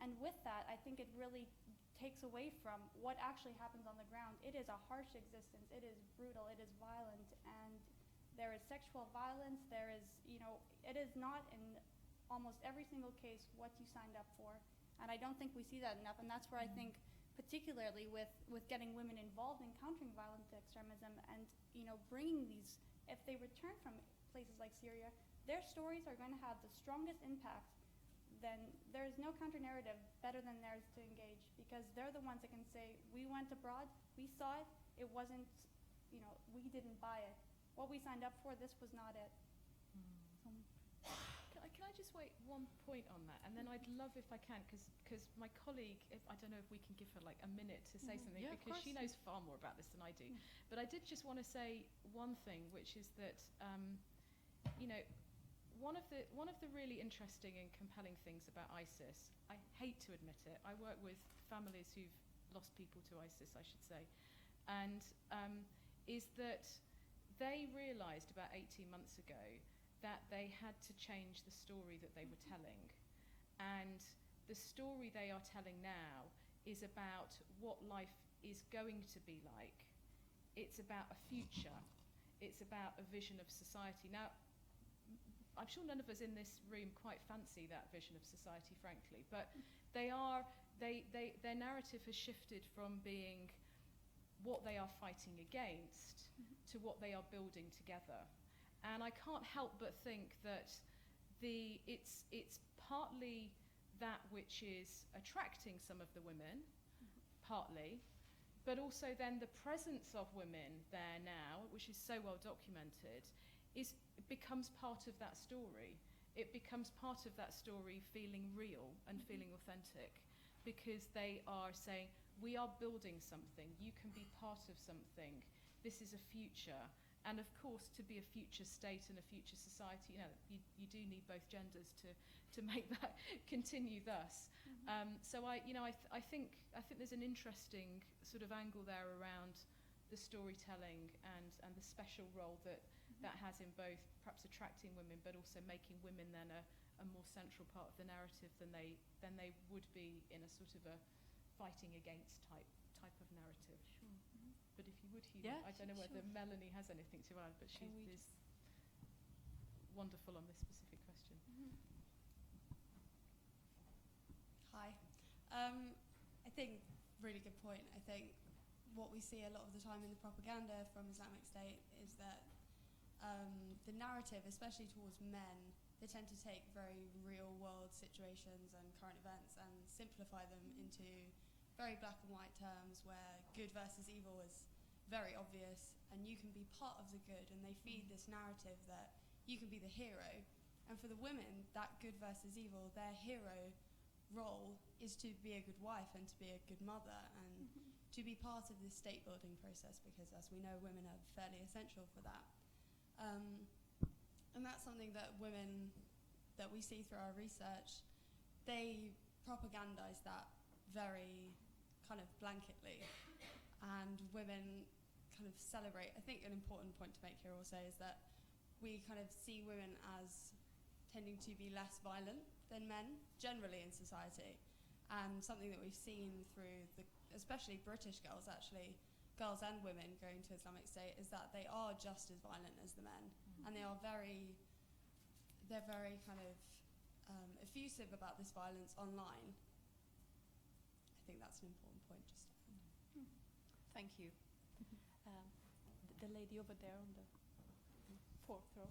And with that, I think it really takes away from what actually happens on the ground. It is a harsh existence. It is brutal. It is violent. And there is sexual violence. There is, you know, it is not in almost every single case what you signed up for. And I don't think we see that enough. And that's where I think, particularly with getting women involved in countering violent extremism and, you know, bringing these, if they return from places like Syria, their stories are going to have the strongest impact. Then there's no counter-narrative better than theirs to engage, because they're the ones that can say, we went abroad, we saw it, it wasn't, you know, we didn't buy it. What we signed up for, this was not it. Can I just wait one point on that, and then I'd love if I can, because my colleague, I don't know if we can give her like a minute to say something, Yeah, because she knows far more about this than I do. But I did just want to say one thing, which is that, you know, one of the really interesting and compelling things about ISIS, I hate to admit it, I work with families who've lost people to ISIS, I should say, and is that they realised about 18 months ago that they had to change the story that they were telling. And the story they are telling now is about what life is going to be like. It's about a future. It's about a vision of society. Now, I'm sure none of us in this room quite fancy that vision of society, frankly, but their narrative has shifted from being what they are fighting against to what they are building together. And I can't help but think that it's partly that which is attracting some of the women, partly, but also then the presence of women there now, which is so well documented, becomes part of that story. It becomes part of that story feeling real and feeling authentic, because they are saying, we are building something, you can be part of something, this is a future. And of course, to be a future state and a future society, you know, you do need both genders to make that continue thus. So I think there's an interesting sort of angle there around the storytelling and the special role that has in both perhaps attracting women, but also making women then a more central part of the narrative than they would be in a sort of a fighting against type of narrative. Sure. But if you would, Hugh, Yeah, I don't know whether sure. Melanie has anything to add, but she is wonderful on this specific question. Hi. I think, really good point. I think what we see a lot of the time in the propaganda from Islamic State is that the narrative, especially towards men, they tend to take very real-world situations and current events and simplify them into very black and white terms where good versus evil is very obvious and you can be part of the good, and they feed this narrative that you can be the hero. And for the women, that good versus evil, their hero role is to be a good wife and to be a good mother and to be part of this state building process, because as we know, women are fairly essential for that. And that's something that women that we see through our research, they propagandize that very kind of blanketly, and women kind of celebrate. I think an important point to make here also is that we kind of see women as tending to be less violent than men generally in society, and something that we've seen through especially British girls, actually girls and women going to Islamic State, is that they are just as violent as the men, and they're very kind of effusive about this violence online. I think that's an important point just to add. Thank you. The lady over there on the fourth row.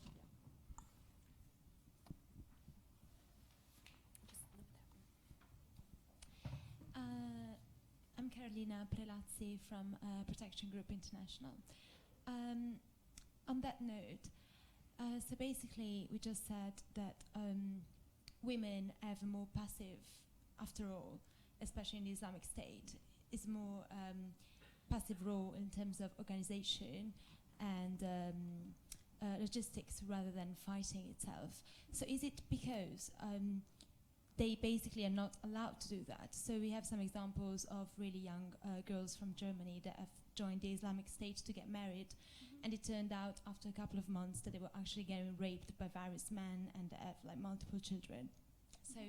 Yeah. I'm Carolina Prelazzi from Protection Group International. On that note, so basically we just said that women have a more passive, after all, especially in the Islamic State, is more passive role in terms of organization and logistics rather than fighting itself. So is it because they basically are not allowed to do that? So we have some examples of really young girls from Germany that have joined the Islamic State to get married, and it turned out after a couple of months that they were actually getting raped by various men and they have like multiple children. So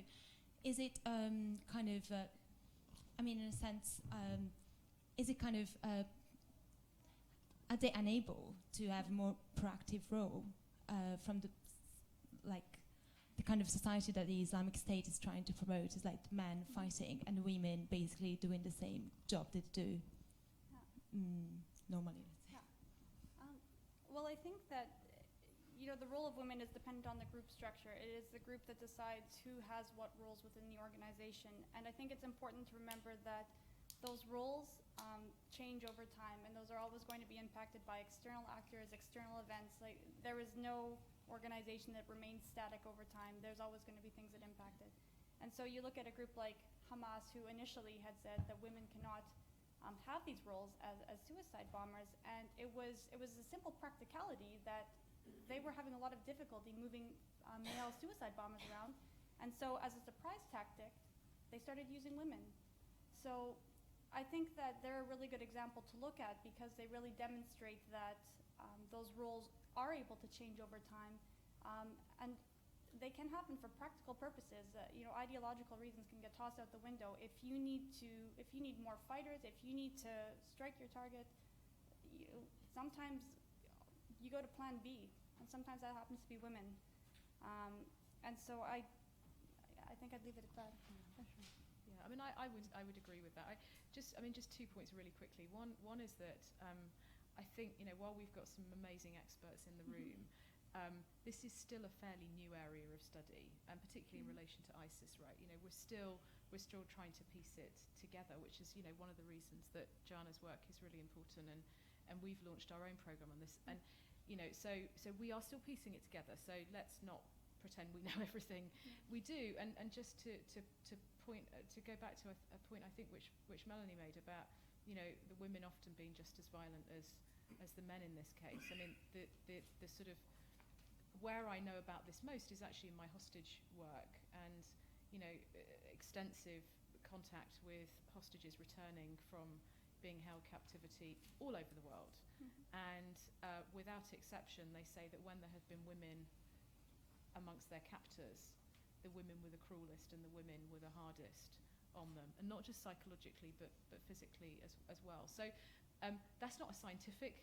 is it kind of, I mean, in a sense, is it kind of, are they unable to have a more proactive role from the, like, the kind of society that the Islamic State is trying to promote is like men fighting and women basically doing the same job they do normally? Yeah. Well, I think that the role of women is dependent on the group structure. It is the group that decides who has what roles within the organization, and I think it's important to remember that those roles change over time, and those are always going to be impacted by external actors, external events. Like, there is no organization that remains static over time. There's always going to be things that impact it. And so you look at a group like Hamas, who initially had said that women cannot have these roles as suicide bombers, and it was a simple practicality that they were having a lot of difficulty moving male suicide bombers around. And so as a surprise tactic, they started using women. So I think that they're a really good example to look at, because they really demonstrate that those roles are able to change over time, and they can happen for practical purposes. Ideological reasons can get tossed out the window. If you need more fighters, if you need to strike your target, sometimes you go to plan B, and sometimes that happens to be women. And so I think I'd leave it at that. Yeah, I mean, I would agree with that. Just 2 points really quickly. One is that I think, while we've got some amazing experts in the room, this is still a fairly new area of study, and particularly in relation to ISIS, right? We're still trying to piece it together, which is, one of the reasons that Jana's work is really important, and we've launched our own program on this. And so we are still piecing it together. So let's not pretend we know everything. We do, and just to go back to a point I think which Melanie made about the women often being just as violent as the men in this case. I mean, the sort of where I know about this most is actually in my hostage work, and extensive contact with hostages returning from being held captivity all over the world. And without exception, they say that when there have been women amongst their captors, the women were the cruelest and the women were the hardest on them, and not just psychologically but physically as well. So that's not a scientific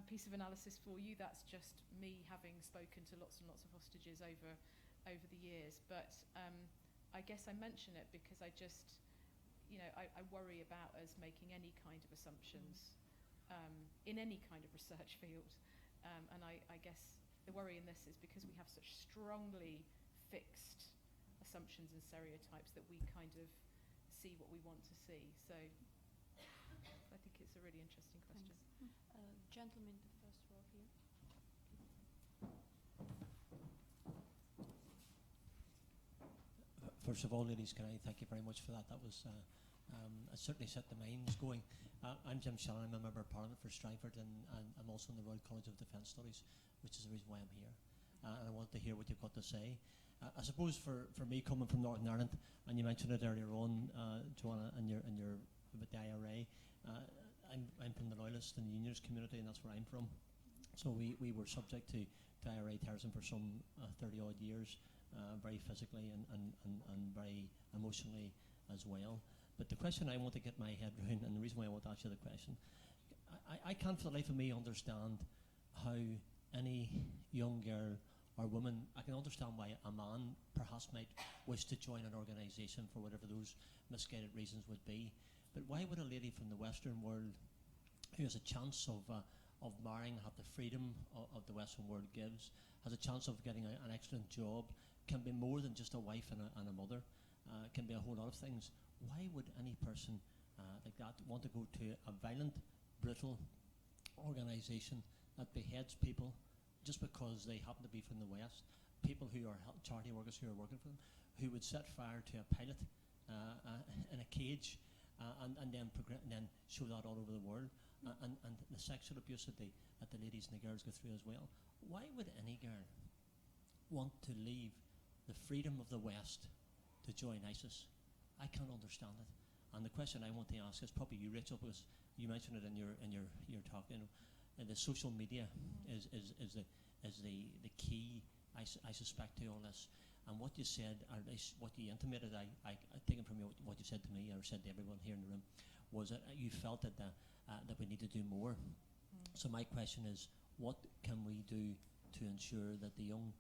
piece of analysis for you. That's just me having spoken to lots and lots of hostages over the years. But I guess I mention it because I just, I worry about us making any kind of assumptions in any kind of research field And I guess the worry in this is because we have such strongly fixed assumptions and stereotypes that we kind of see what we want to see. So I think it's a really interesting question. Gentleman, the first row here. First of all, ladies, can I thank you very much for that. That was, it certainly set the minds going. I'm Jim Shannon, I'm a Member of Parliament for Strangford, and I'm also in the Royal College of Defence Studies, which is the reason why I'm here. And I want to hear what you've got to say. I suppose for me, coming from Northern Ireland, and you mentioned it earlier on, Joanna, in your about the IRA, I'm from the Loyalist and Unionist community, and that's where I'm from. So we were subject to IRA terrorism for some 30 odd years, very physically and very emotionally as well. But the question I want to get my head around, and the reason why I want to ask you the question, I can't for the life of me understand how any young girl or woman, I can understand why a man perhaps might wish to join an organisation for whatever those misguided reasons would be. But why would a lady from the Western world who has a chance of marrying, have the freedom of the Western world gives, has a chance of getting an excellent job, can be more than just a wife and a mother, can be a whole lot of things. Why would any person like that want to go to a violent, brutal organisation that beheads people just because they happen to be from the West, people who are charity workers who are working for them, who would set fire to a pilot in a cage and then show that all over the world, and the sexual abuse that the ladies and the girls go through as well? Why would any girl want to leave the freedom of the West to join ISIS? I can't understand it. And the question I want to ask is probably you, Rachel, because you mentioned it in your talk. You know, the social media is the key, I suspect, to all this. And what you said, or at least what you intimated, I taken from you what you said to me or said to everyone here in the room, was that you felt that that we need to do more. So my question is, what can we do to ensure that the young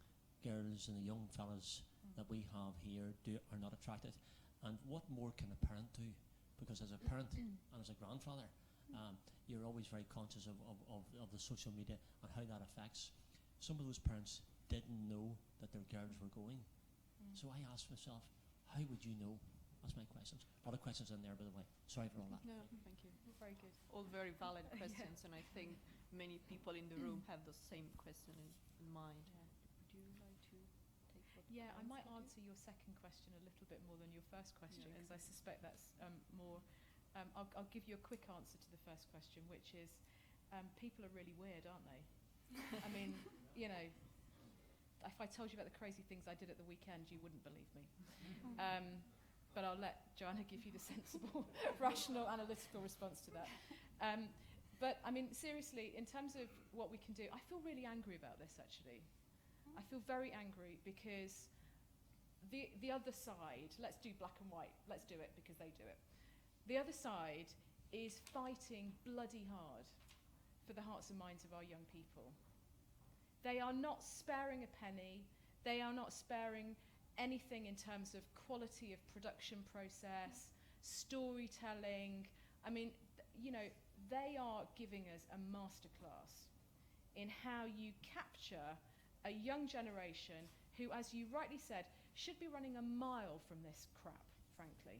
girls and the young fellas that we have here are not attracted? And what more can a parent do? Because as a parent and as a grandfather, you're always very conscious of the social media and how that affects. Some of those parents didn't know that their girls were going. So I asked myself, how would you know? That's my questions. A lot of questions in there, by the way. Sorry for all that. No, thank you. Very good. All very valid questions, and I think many people in the room have the same question in mind. Would you like to take what? Yeah, I might answer your second question a little bit more than your first question, because I suspect that's more. I'll give you a quick answer to the first question, which is people are really weird, aren't they? I mean, you know, if I told you about the crazy things I did at the weekend, you wouldn't believe me. But I'll let Joanna give you the sensible, rational, analytical response to that. But I mean, seriously, in terms of what we can do, I feel really angry about this, actually. I feel very angry because the other side, let's do black and white, let's do it because they do it. The other side is fighting bloody hard for the hearts and minds of our young people. They are not sparing a penny. They are not sparing anything in terms of quality of production process, storytelling. I mean, you know, they are giving us a masterclass in how you capture a young generation who, as you rightly said, should be running a mile from this crap, frankly.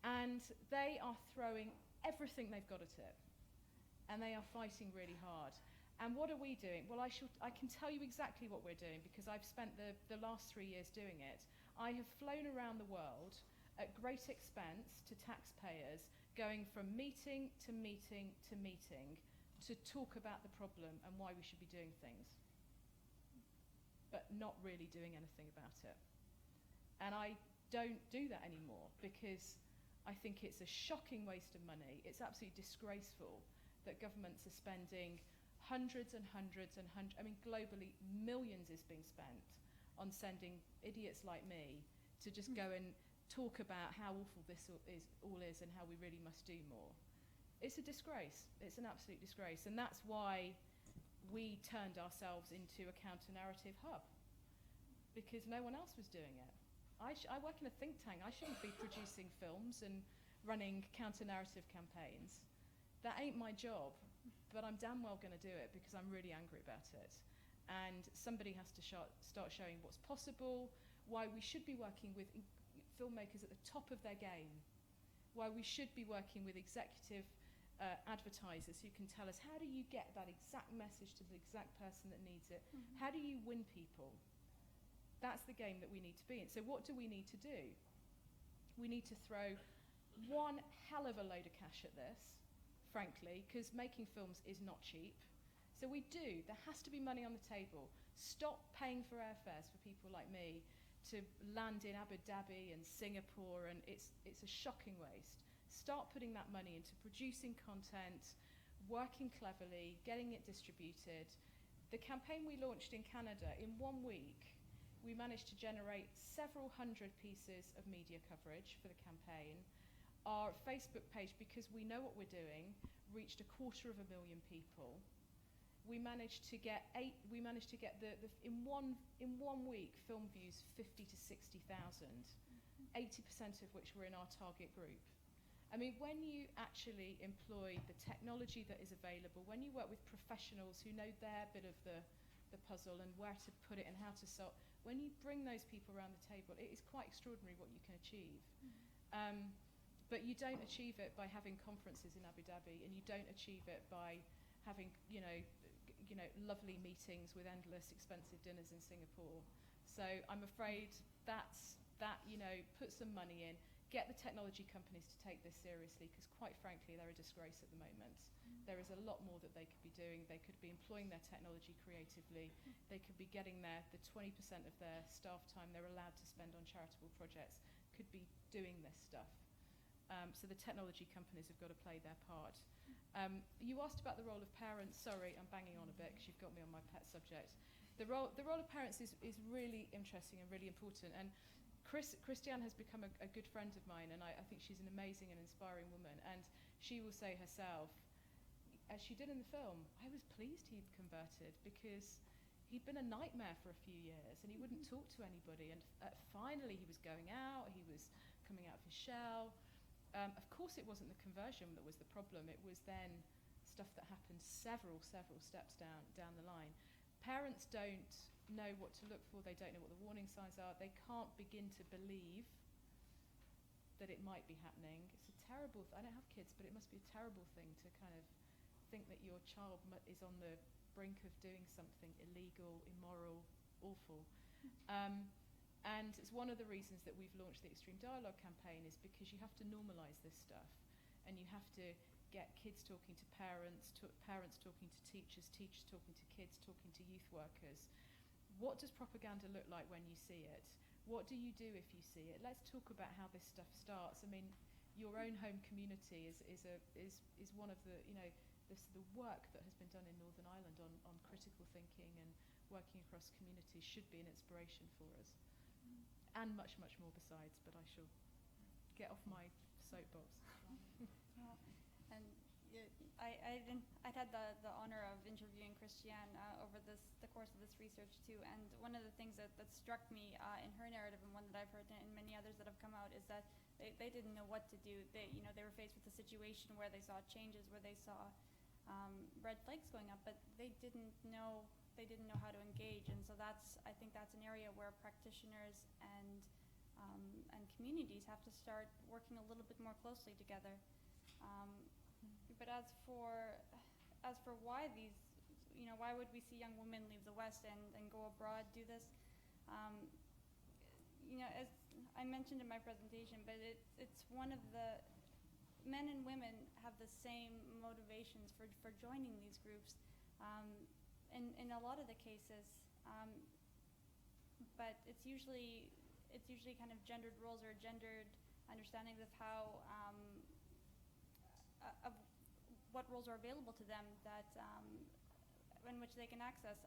And they are throwing everything they've got at it. And they are fighting really hard. And what are we doing? Well, I can tell you exactly what we're doing because I've spent the last 3 years doing it. I have flown around the world at great expense to taxpayers, going from meeting to meeting to meeting to talk about the problem and why we should be doing things, but not really doing anything about it. And I don't do that anymore because I think it's a shocking waste of money. It's absolutely disgraceful that governments are spending hundreds and hundreds and hundreds, I mean, globally, millions is being spent on sending idiots like me to just go and talk about how awful this all is and how we really must do more. It's a disgrace. It's an absolute disgrace. And that's why we turned ourselves into a counter-narrative hub, because no one else was doing it. I work in a think tank. I shouldn't be producing films and running counter-narrative campaigns. That ain't my job. but I'm damn well going to do it because I'm really angry about it. And somebody has to start showing what's possible, why we should be working with filmmakers at the top of their game, why we should be working with executive advertisers who can tell us, how do you get that exact message to the exact person that needs it? Mm-hmm. How do you win people? That's the game that we need to be in. So what do we need to do? We need to throw one hell of a load of cash at this, frankly, because making films is not cheap. So there has to be money on the table. Stop paying for airfares for people like me to land in Abu Dhabi and Singapore, and it's a shocking waste. Start putting that money into producing content, working cleverly, getting it distributed. The campaign we launched in Canada, in 1 week, we managed to generate several hundred pieces of media coverage for the campaign. Our Facebook page, because we know what we're doing, reached 250,000 people. We managed to get in 1 week film views 50 to 60,000, 80% of which were in our target group. I mean, when you actually employ the technology that is available, when you work with professionals who know their bit of the puzzle and where to put it and how to solve, when you bring those people around the table, it is quite extraordinary what you can achieve. But you don't achieve it by having conferences in Abu Dhabi, and you don't achieve it by having, lovely meetings with endless expensive dinners in Singapore. So I'm afraid put some money in, get the technology companies to take this seriously, because quite frankly, they're a disgrace at the moment. There is a lot more that they could be doing. They could be employing their technology creatively. They could be getting the 20% of their staff time they're allowed to spend on charitable projects, could be doing this stuff. So the technology companies have got to play their part. You asked about the role of parents. Sorry, I'm banging on a bit because you've got me on my pet subject. The role of parents is really interesting and really important. And Christiane has become a good friend of mine, and I think she's an amazing and inspiring woman. And she will say herself, as she did in the film, I was pleased he'd converted because he'd been a nightmare for a few years and he wouldn't talk to anybody. And finally he was going out, he was coming out of his shell. Of course it wasn't the conversion that was the problem. It was then stuff that happened several steps down the line. Parents don't know what to look for. They don't know what the warning signs are. They can't begin to believe that it might be happening. It's a terrible, I don't have kids, but it must be a terrible thing to kind of think that your child is on the brink of doing something illegal, immoral, awful. And it's one of the reasons that we've launched the Extreme Dialogue campaign, is because you have to normalise this stuff, and you have to get kids talking to parents, parents talking to teachers, teachers talking to kids, talking to youth workers. What does propaganda look like when you see it? What do you do if you see it? Let's talk about how this stuff starts. I mean, your own home community is one of the, the work that has been done in Northern Ireland on critical thinking and working across communities should be an inspiration for us. And much, much more besides, but I shall get off my soapbox. And I'd had the honor of interviewing Christiane over the course of this research too, and one of the things that struck me in her narrative, and one that I've heard in many others that have come out, is that they didn't know what to do. They were faced with a situation where they saw changes, where they saw red flags going up, but they didn't know how to engage. And so I think that's an area where practitioners and communities have to start working a little bit more closely together. But as for why these, why would we see young women leave the West and go abroad, do this? As I mentioned in my presentation, but it's one of the, men and women have the same motivations for joining these groups. In a lot of the cases, but it's usually kind of gendered roles or gendered understandings of how of what roles are available to them that in which they can access.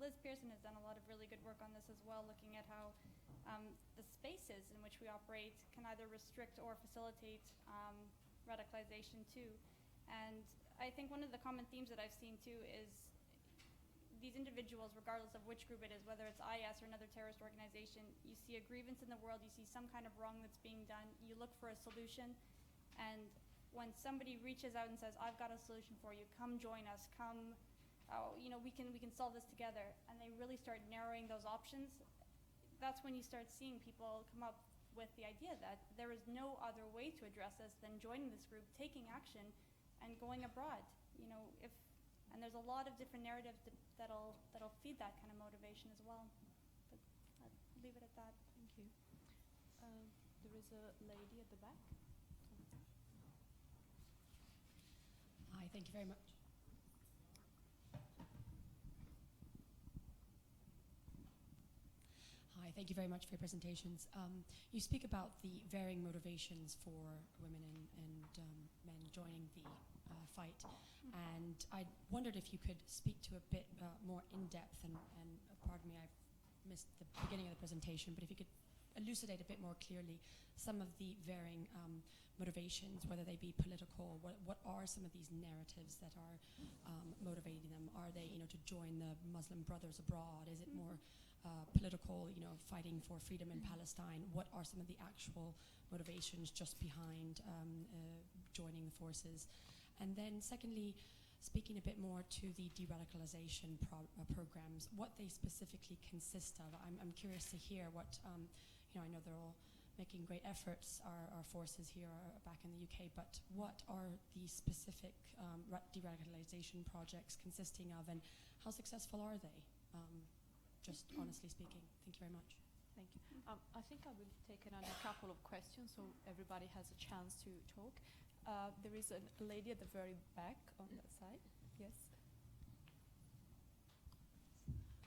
Liz Pearson has done a lot of really good work on this as well, looking at how the spaces in which we operate can either restrict or facilitate radicalization too. And I think one of the common themes that I've seen too is these individuals, regardless of which group it is, whether it's IS or another terrorist organization, you see a grievance in the world, you see some kind of wrong that's being done, you look for a solution, and when somebody reaches out and says, I've got a solution for you, come join us, come, we can solve this together, and they really start narrowing those options, that's when you start seeing people come up with the idea that there is no other way to address this than joining this group, taking action, and going abroad. And there's a lot of different narratives that'll feed that kind of motivation as well. But I'll leave it at that. Thank you. There is a lady at the back. Hi, thank you very much. Hi, thank you very much for your presentations. You speak about the varying motivations for women and men joining the fight, and I wondered if you could speak to a bit more in depth, and pardon me, I've missed the beginning of the presentation, but if you could elucidate a bit more clearly some of the varying motivations, whether they be political, what are some of these narratives that are motivating them? Are they, to join the Muslim Brothers abroad? Is it more political, fighting for freedom in Palestine? What are some of the actual motivations just behind joining the forces? And then secondly, speaking a bit more to the de-radicalization programs, what they specifically consist of. I'm curious to hear what, I know they're all making great efforts, our forces here are back in the UK, but what are the specific de-radicalization projects consisting of, and how successful are they? Just honestly speaking. Thank you very much. Thank you. I think I will take another couple of questions so everybody has a chance to talk. There is a lady at the very back on that side. Yes.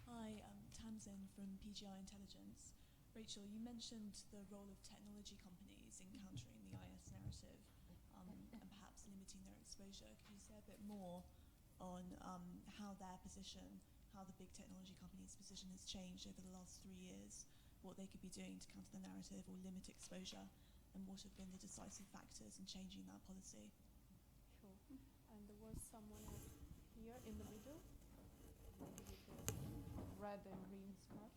Hi, I'm Tamsin from PGI Intelligence. Rachel, you mentioned the role of technology companies in countering the IS narrative and perhaps limiting their exposure. Could you say a bit more on how their position, how the big technology companies' position has changed over the last 3 years, what they could be doing to counter the narrative or limit exposure, and what have been the decisive factors in changing that policy? Sure. And there was someone else here in the middle, lady with the red and green scarf.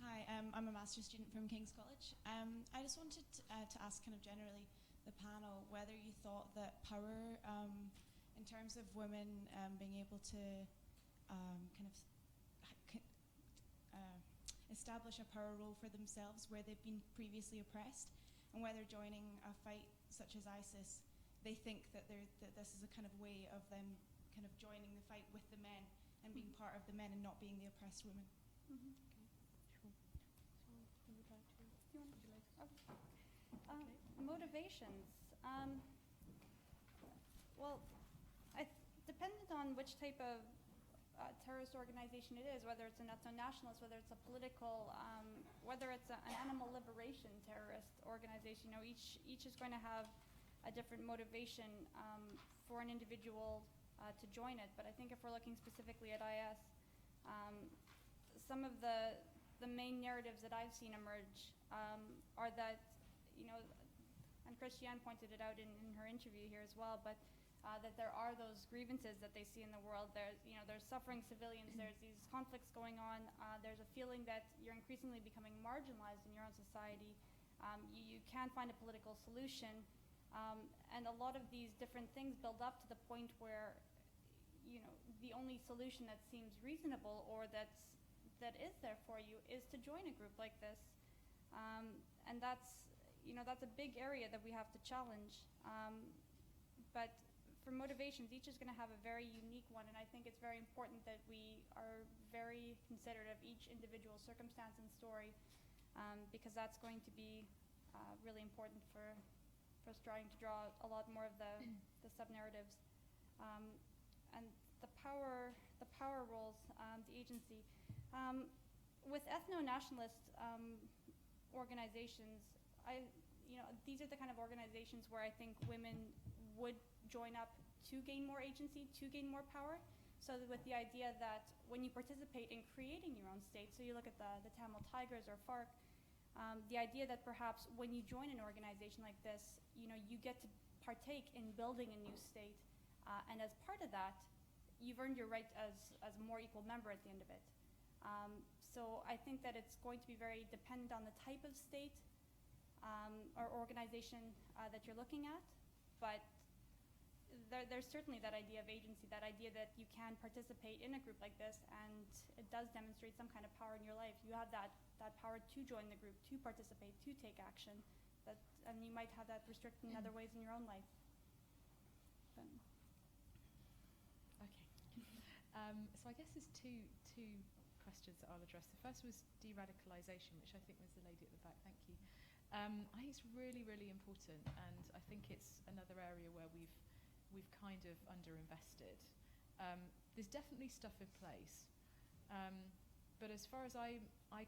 Hi, I'm a master's student from King's College. I just wanted to ask kind of generally the panel whether you thought that power, in terms of women being able to establish a power role for themselves where they've been previously oppressed, and whether joining a fight such as ISIS, they think that this is a kind of way of them kind of joining the fight with the men and being part of the men and not being the oppressed women. Mm-hmm. Sure. So you would like to? Motivations. Well, dependent on which type of terrorist organization it is, whether it's an ethno-nationalist, whether it's a political, whether it's an animal liberation terrorist organization, each is going to have a different motivation for an individual to join it. But I think if we're looking specifically at IS, some of the main narratives that I've seen emerge are that, and Christiane pointed it out in her interview here as well, but that there are those grievances that they see in the world. There's suffering civilians, there's these conflicts going on, there's a feeling that you're increasingly becoming marginalized in your own society. You can't find a political solution, and a lot of these different things build up to the point where, the only solution that seems reasonable or that is there for you is to join a group like this, and that's a big area that we have to challenge. But for motivations, each is going to have a very unique one, and I think it's very important that we are very considerate of each individual circumstance and story, because that's going to be really important for us trying to draw a lot more of the sub-narratives. And the power roles, the agency. With ethno-nationalist organizations, these are the kind of organizations where I think women would join up to gain more agency, to gain more power. So with the idea that when you participate in creating your own state, so you look at the Tamil Tigers or FARC, the idea that perhaps when you join an organization like this, you get to partake in building a new state, and as part of that, you've earned your right as a more equal member at the end of it. So I think that it's going to be very dependent on the type of state, or organization that you're looking at, but there's certainly that idea of agency, that idea that you can participate in a group like this, and it does demonstrate some kind of power in your life. You have that power to join the group, to participate, to take action, and you might have that restricted in other ways in your own life. But Okay. So I guess there's two questions that I'll address. The first was de-radicalization, which I think was the lady at the back. Thank you. I think it's really, really important, and I think it's another area where we've kind of underinvested. There's definitely stuff in place, but as far as I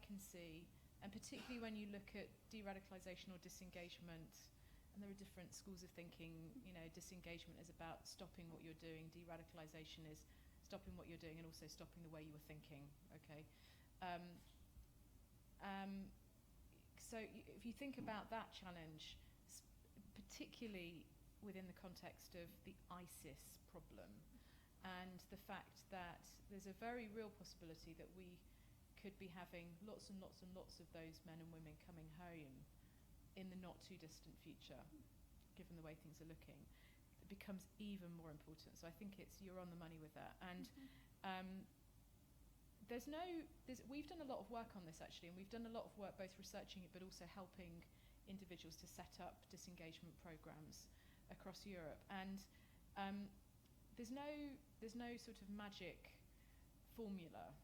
can see, and particularly when you look at de-radicalization or disengagement, and there are different schools of thinking, you know, disengagement is about stopping what you're doing, de-radicalization is stopping what you're doing and also stopping the way you were thinking, okay? So if you think about that challenge, particularly within the context of the ISIS problem and the fact that there's a very real possibility that we could be having lots and lots and lots of those men and women coming home in the not too distant future, given the way things are looking, it becomes even more important. So I think you're on the money with that. And we've done a lot of work on this actually, and we've done a lot of work both researching it but also helping individuals to set up disengagement programs across Europe. And there's no sort of magic formula.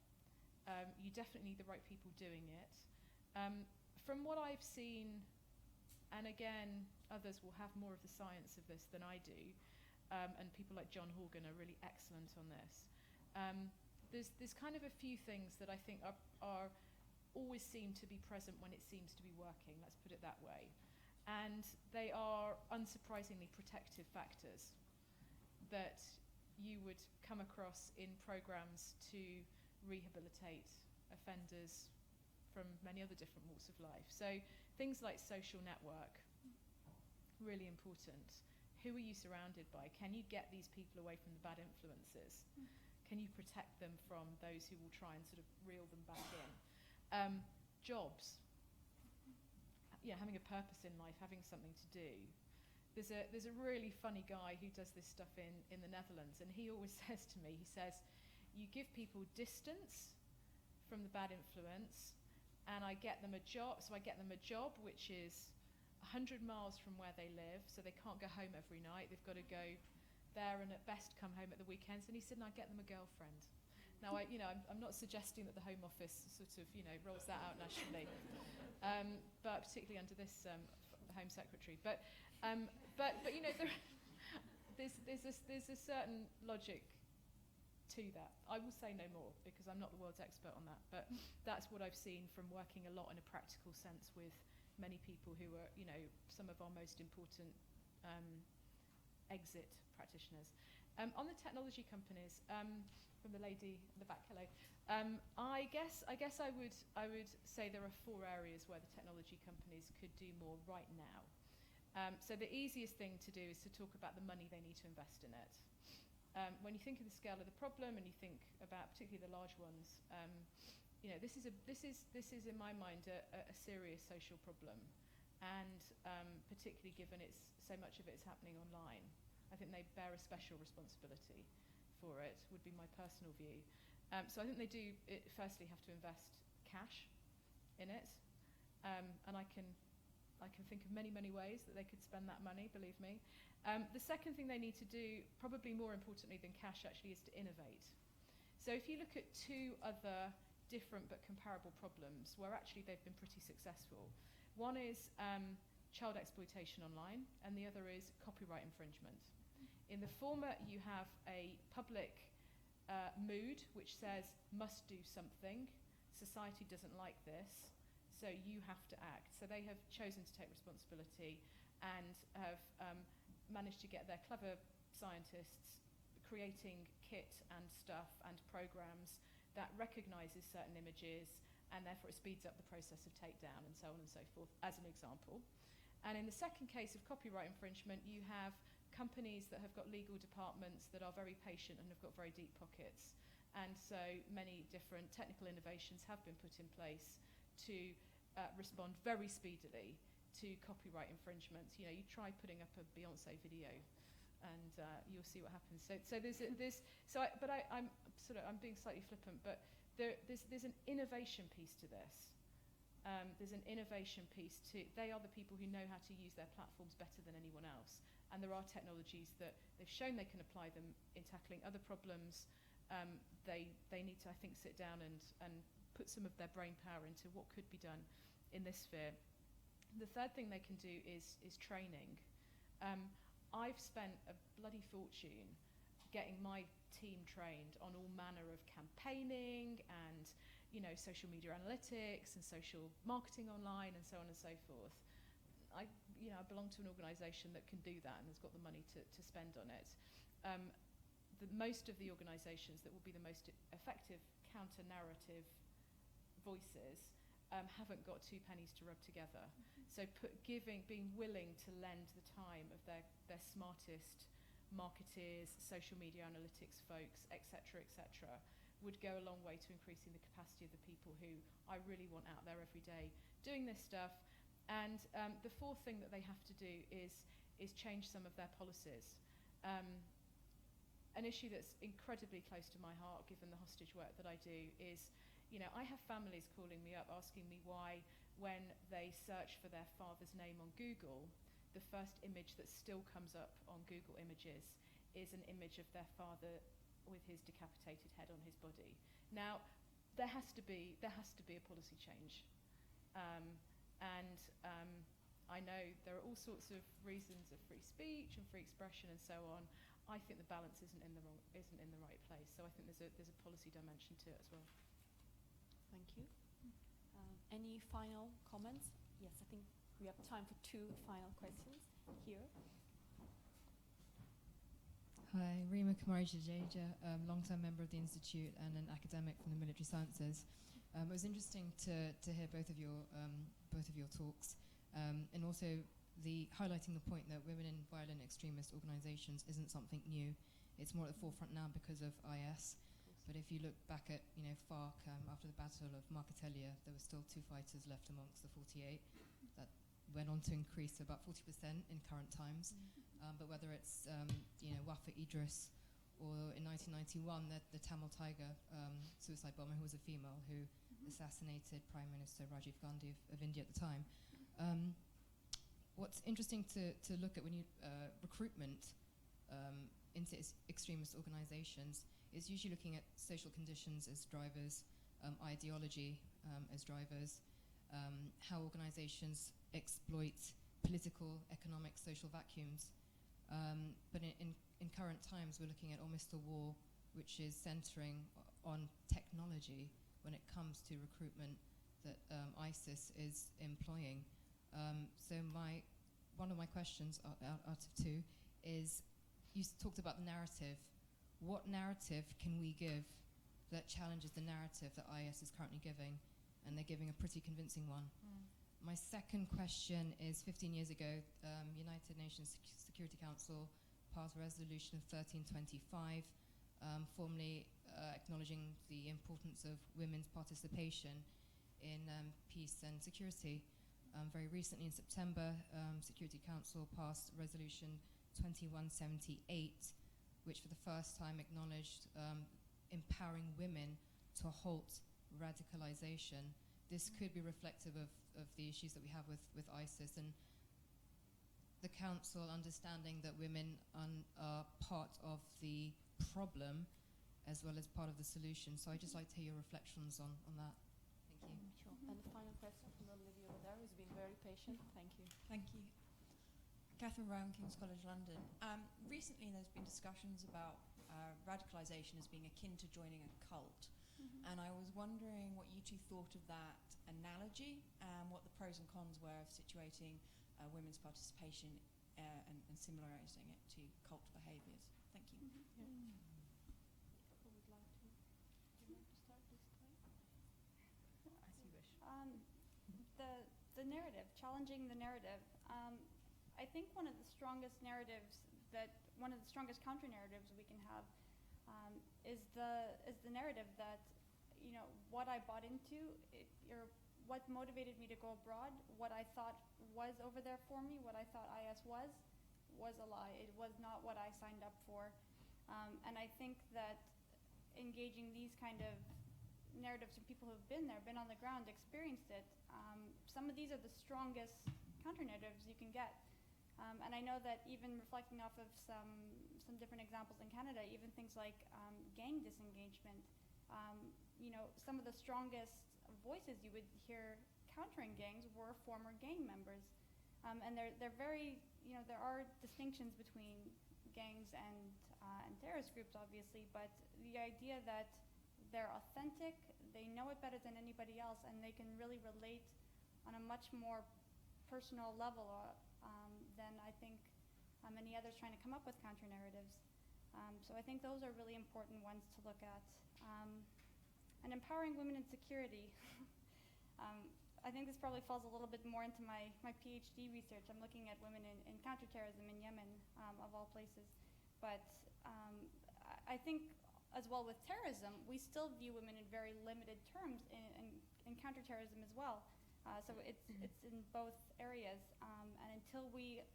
You definitely need the right people doing it. From what I've seen, and again, others will have more of the science of this than I do, and people like John Horgan are really excellent on this. There's kind of a few things that I think are always seem to be present when it seems to be working, let's put it that way. And they are unsurprisingly protective factors that you would come across in programs to rehabilitate offenders from many other different walks of life. So things like social network, really important. Who are you surrounded by? Can you get these people away from the bad influences? Can you protect them from those who will try and sort of reel them back in? Jobs. Yeah, having a purpose in life, having something to do. There's a really funny guy who does this stuff in the Netherlands, and he always says to me, he says, you give people distance from the bad influence, and I get them a job. So I get them a job which is 100 miles from where they live, so they can't go home every night. They've got to go there and at best come home at the weekends. And he said, and I get them a girlfriend. Now, I'm not suggesting that the Home Office sort of, rolls that out nationally, but particularly under this Home Secretary. But there's a certain logic to that. I will say no more because I'm not the world's expert on that, but that's what I've seen from working a lot in a practical sense with many people who are, some of our most important exit practitioners. On the technology companies, from the lady in the back, hello. I guess I would say there are 4 areas where the technology companies could do more right now. So the easiest thing to do is to talk about the money they need to invest in it. When you think of the scale of the problem and you think about particularly the large ones, this is in my mind a serious social problem, and particularly given so much of it is happening online. I think they bear a special responsibility for it, would be my personal view. So I think they do firstly have to invest cash in it, and I can think of many, many ways that they could spend that money, believe me. The second thing they need to do, probably more importantly than cash actually, is to innovate. So if you look at 2 other different but comparable problems where actually they've been pretty successful, one is child exploitation online, and the other is copyright infringement. In the former, you have a public mood which says, must do something, society doesn't like this, so you have to act. So they have chosen to take responsibility and have managed to get their clever scientists creating kit and stuff and programs that recognises certain images, and therefore it speeds up the process of takedown and so on and so forth, as an example. And in the second case of copyright infringement, you have companies that have got legal departments that are very patient and have got very deep pockets. And so many different technical innovations have been put in place to respond very speedily to copyright infringements. You know, you try putting up a Beyonce video, and you'll see what happens. So I'm being slightly flippant, but there's an innovation piece to this. There's an innovation piece to. They are the people who know how to use their platforms better than anyone else, and there are technologies that they've shown they can apply them in tackling other problems. They need to, I think, sit down and put some of their brain power into what could be done in this sphere. The third thing they can do is training. I've spent a bloody fortune getting my team trained on all manner of campaigning and, you know, social media analytics and social marketing online and so on and so forth. I belong to an organisation that can do that and has got the money to spend on it. Most of the organisations that will be the most effective counter-narrative voices haven't got two pennies to rub together. So being willing to lend the time of their smartest marketeers, social media analytics folks, etc., would go a long way to increasing the capacity of the people who I really want out there every day doing this stuff. And the fourth thing that they have to do is change some of their policies. An issue that's incredibly close to my heart, given the hostage work that I do, is, you know, I have families calling me up asking me why, when they search for their father's name on Google, the first image that still comes up on Google Images is an image of their father with his decapitated head on his body. Now, there has to be a policy change, and I know there are all sorts of reasons of free speech and free expression and so on. I think the balance isn't in the right place. So I think there's a policy dimension to it as well. Thank you. Any final comments? Yes, I think we have time for two final questions here. Hi, Rima Kumari Jadeja, long-term member of the Institute and an academic from the military sciences. It was interesting to hear both of your talks, and also highlighting the point that women in violent extremist organisations isn't something new. It's more at the forefront now because of IS. But if you look back at, you know, FARC, after the Battle of Marcatelia, there were still 2 fighters left amongst the 48. That went on to increase to about 40% in current times. But whether it's, you know, Wafa Idris, or in 1991, the Tamil Tiger suicide bomber, who was a female, who assassinated Prime Minister Rajiv Gandhi of India at the time. What's interesting to look at when you recruitment into extremist organizations is usually looking at social conditions as drivers, ideology as drivers, how organizations exploit political, economic, social vacuums. But in current times, we're looking at almost a war which is centering on technology when it comes to recruitment that ISIS is employing. So one of my questions out of two is, you talked about the narrative. What narrative can we give that challenges the narrative that IS is currently giving? And they're giving a pretty convincing one. My second question is, 15 years ago, United Nations Security Council passed a resolution of 1325, formally acknowledging the importance of women's participation in peace and security. Very recently, in September, Security Council passed Resolution 2178, which for the first time acknowledged empowering women to halt radicalization. This could be reflective of the issues that we have with ISIS, and the Council understanding that women are part of the problem as well as part of the solution. So I'd just like to hear your reflections on that. Thank you. Sure. And the final question from the lady over there, who's been very patient. Thank you. Thank you. Catherine Brown, King's College London. Recently there's been discussions about radicalisation as being akin to joining a cult. And I was wondering what you two thought of that analogy, and what the pros and cons were of situating women's participation and similarising it to cult behaviours. Thank you. Who would like to start this time? As you wish. The narrative, challenging the narrative. I think one of the strongest counter narratives we can have is the narrative that, you know, what I bought into, what motivated me to go abroad, what I thought was over there for me, what I thought IS was a lie. It was not what I signed up for. And I think that engaging these kind of narratives from people who've been there, been on the ground, experienced it, some of these are the strongest counter-narratives you can get. And I know that even reflecting off of some different examples in Canada, even things like gang disengagement, some of the strongest voices you would hear countering gangs were former gang members. And they're very, there are distinctions between gangs and terrorist groups, obviously, but the idea that they're authentic, they know it better than anybody else, and they can really relate on a much more personal level than I think many others trying to come up with counter-narratives. So I think those are really important ones to look at. And empowering women in security. I think this probably falls a little bit more into my PhD research. I'm looking at women in counterterrorism in Yemen, of all places. But I think, as well with terrorism, we still view women in very limited terms in counterterrorism as well. So it's in both areas. And until we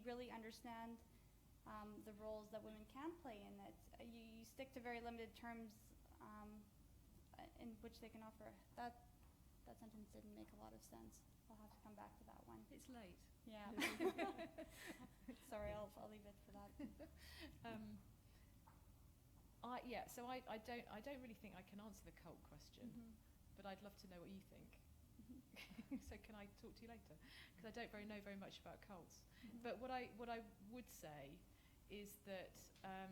really understand the roles that women can play in it, you stick to very limited terms in which they can offer. That sentence didn't make a lot of sense. I'll have to come back to that one. It's late. Yeah. Sorry, I'll leave it for that. So I don't really think I can answer the cult question, but I'd love to know what you think. So can I talk to you later? Because I don't know very much about cults. But what I would say is that I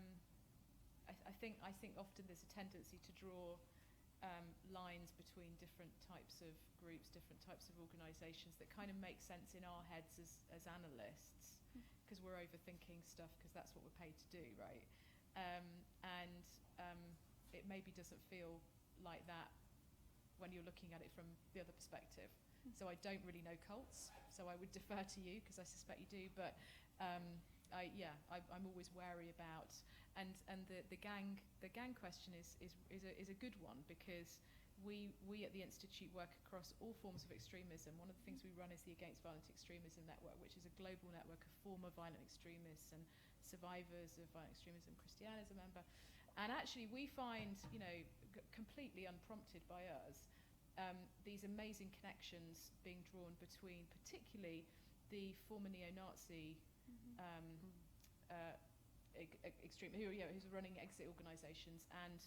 think often there's a tendency to draw lines between different types of groups, different types of organisations that kind of make sense in our heads as analysts, because we're overthinking stuff because that's what we're paid to do, right? It maybe doesn't feel like that when you're looking at it from the other perspective. So I don't really know cults, so I would defer to you because I suspect you do. But I'm always wary about, and the gang question is a good one, because we at the Institute work across all forms of extremism. One of the things we run is the Against Violent Extremism Network, which is a global network of former violent extremists and survivors of violent extremism. Christiane is a member. And actually we find, completely unprompted by us, these amazing connections being drawn between particularly the former neo-Nazi who's running exit organisations and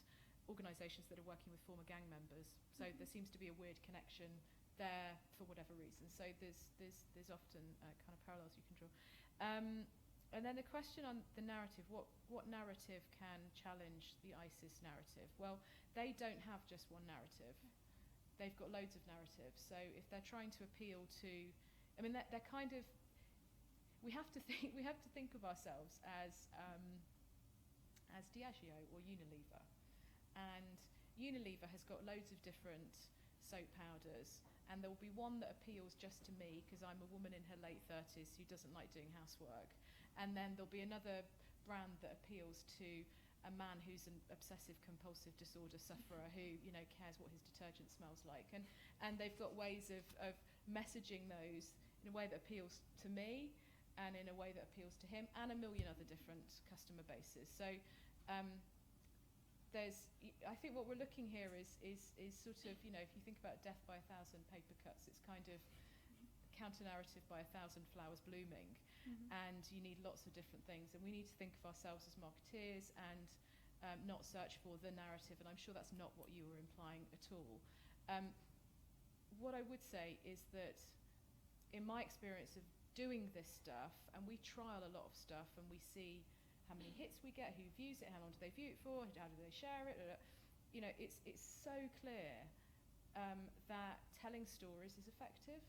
organisations that are working with former gang members. So there seems to be a weird connection there for whatever reason. So there's often kind of parallels you can draw. And then the question on the narrative, what narrative can challenge the ISIS narrative? Well, they don't have just one narrative. They've got loads of narratives. So if they're trying to appeal to, they're kind of, we have to think of ourselves as Diageo or Unilever. And Unilever has got loads of different soap powders, and there will be one that appeals just to me because I'm a woman in her late 30s who doesn't like doing housework. And then there'll be another brand that appeals to a man who's an obsessive compulsive disorder sufferer who cares what his detergent smells like. And they've got ways of messaging those in a way that appeals to me and in a way that appeals to him and a million other different customer bases. So I think what we're looking here is sort of, if you think about death by 1,000 paper cuts, it's kind of counter-narrative by 1,000 flowers blooming. And you need lots of different things. And we need to think of ourselves as marketeers and not search for the narrative. And I'm sure that's not what you were implying at all. What I would say is that in my experience of doing this stuff, and we trial a lot of stuff and we see how many hits we get, who views it, how long do they view it for, how do they share it, it's so clear that telling stories is effective.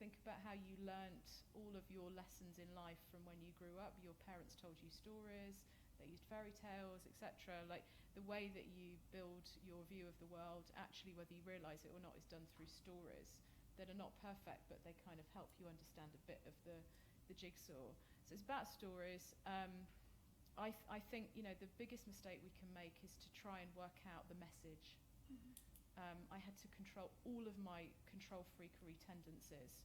Think about how you learnt all of your lessons in life from when you grew up. Your parents told you stories, they used fairy tales, etc. Like the way that you build your view of the world, actually whether you realise it or not, is done through stories that are not perfect, but they kind of help you understand a bit of the jigsaw. So it's about stories. I think the biggest mistake we can make is to try and work out the message. I had to control all of my control freakery tendencies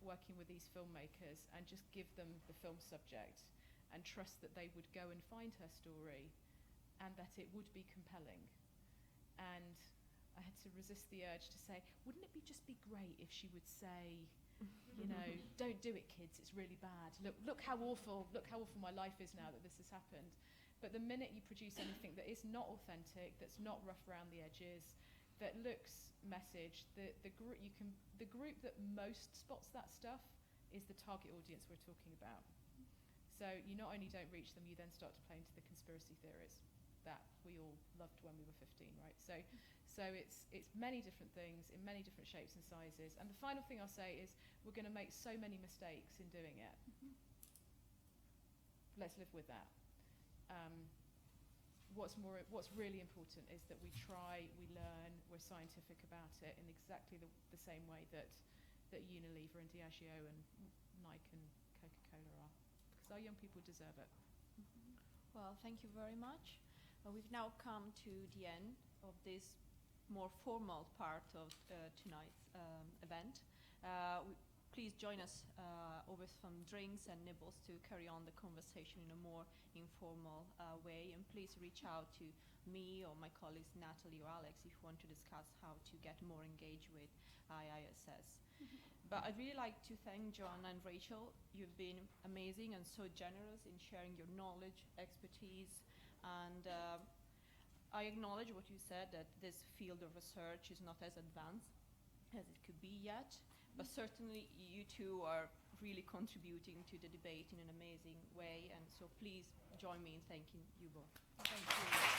working with these filmmakers and just give them the film subject and trust that they would go and find her story and that it would be compelling. And I had to resist the urge to say, wouldn't it just be great if she would say, you know, don't do it, kids, it's really bad. Look how awful my life is now that this has happened. But the minute you produce anything that is not authentic, that's not rough around the edges, that looks message, the group that most spots that stuff is the target audience we're talking about. So you not only don't reach them, you then start to play into the conspiracy theories that we all loved when we were 15, right? So it's many different things in many different shapes and sizes. And the final thing I'll say is we're going to make so many mistakes in doing it. Let's live with that. What's really important is that we try, we learn, we're scientific about it in exactly the same way that Unilever and Diageo and Nike and Coca-Cola are, because our young people deserve it. Well, thank you very much. We've now come to the end of this more formal part of tonight's event. Please join us over some drinks and nibbles to carry on the conversation in a more informal way. And please reach out to me or my colleagues Natalie or Alex if you want to discuss how to get more engaged with IISS. But I'd really like to thank Joanna and Rachel. You've been amazing and so generous in sharing your knowledge, expertise, and I acknowledge what you said, that this field of research is not as advanced as it could be yet, but certainly you two are really contributing to the debate in an amazing way, and so please join me in thanking you both. Thank you.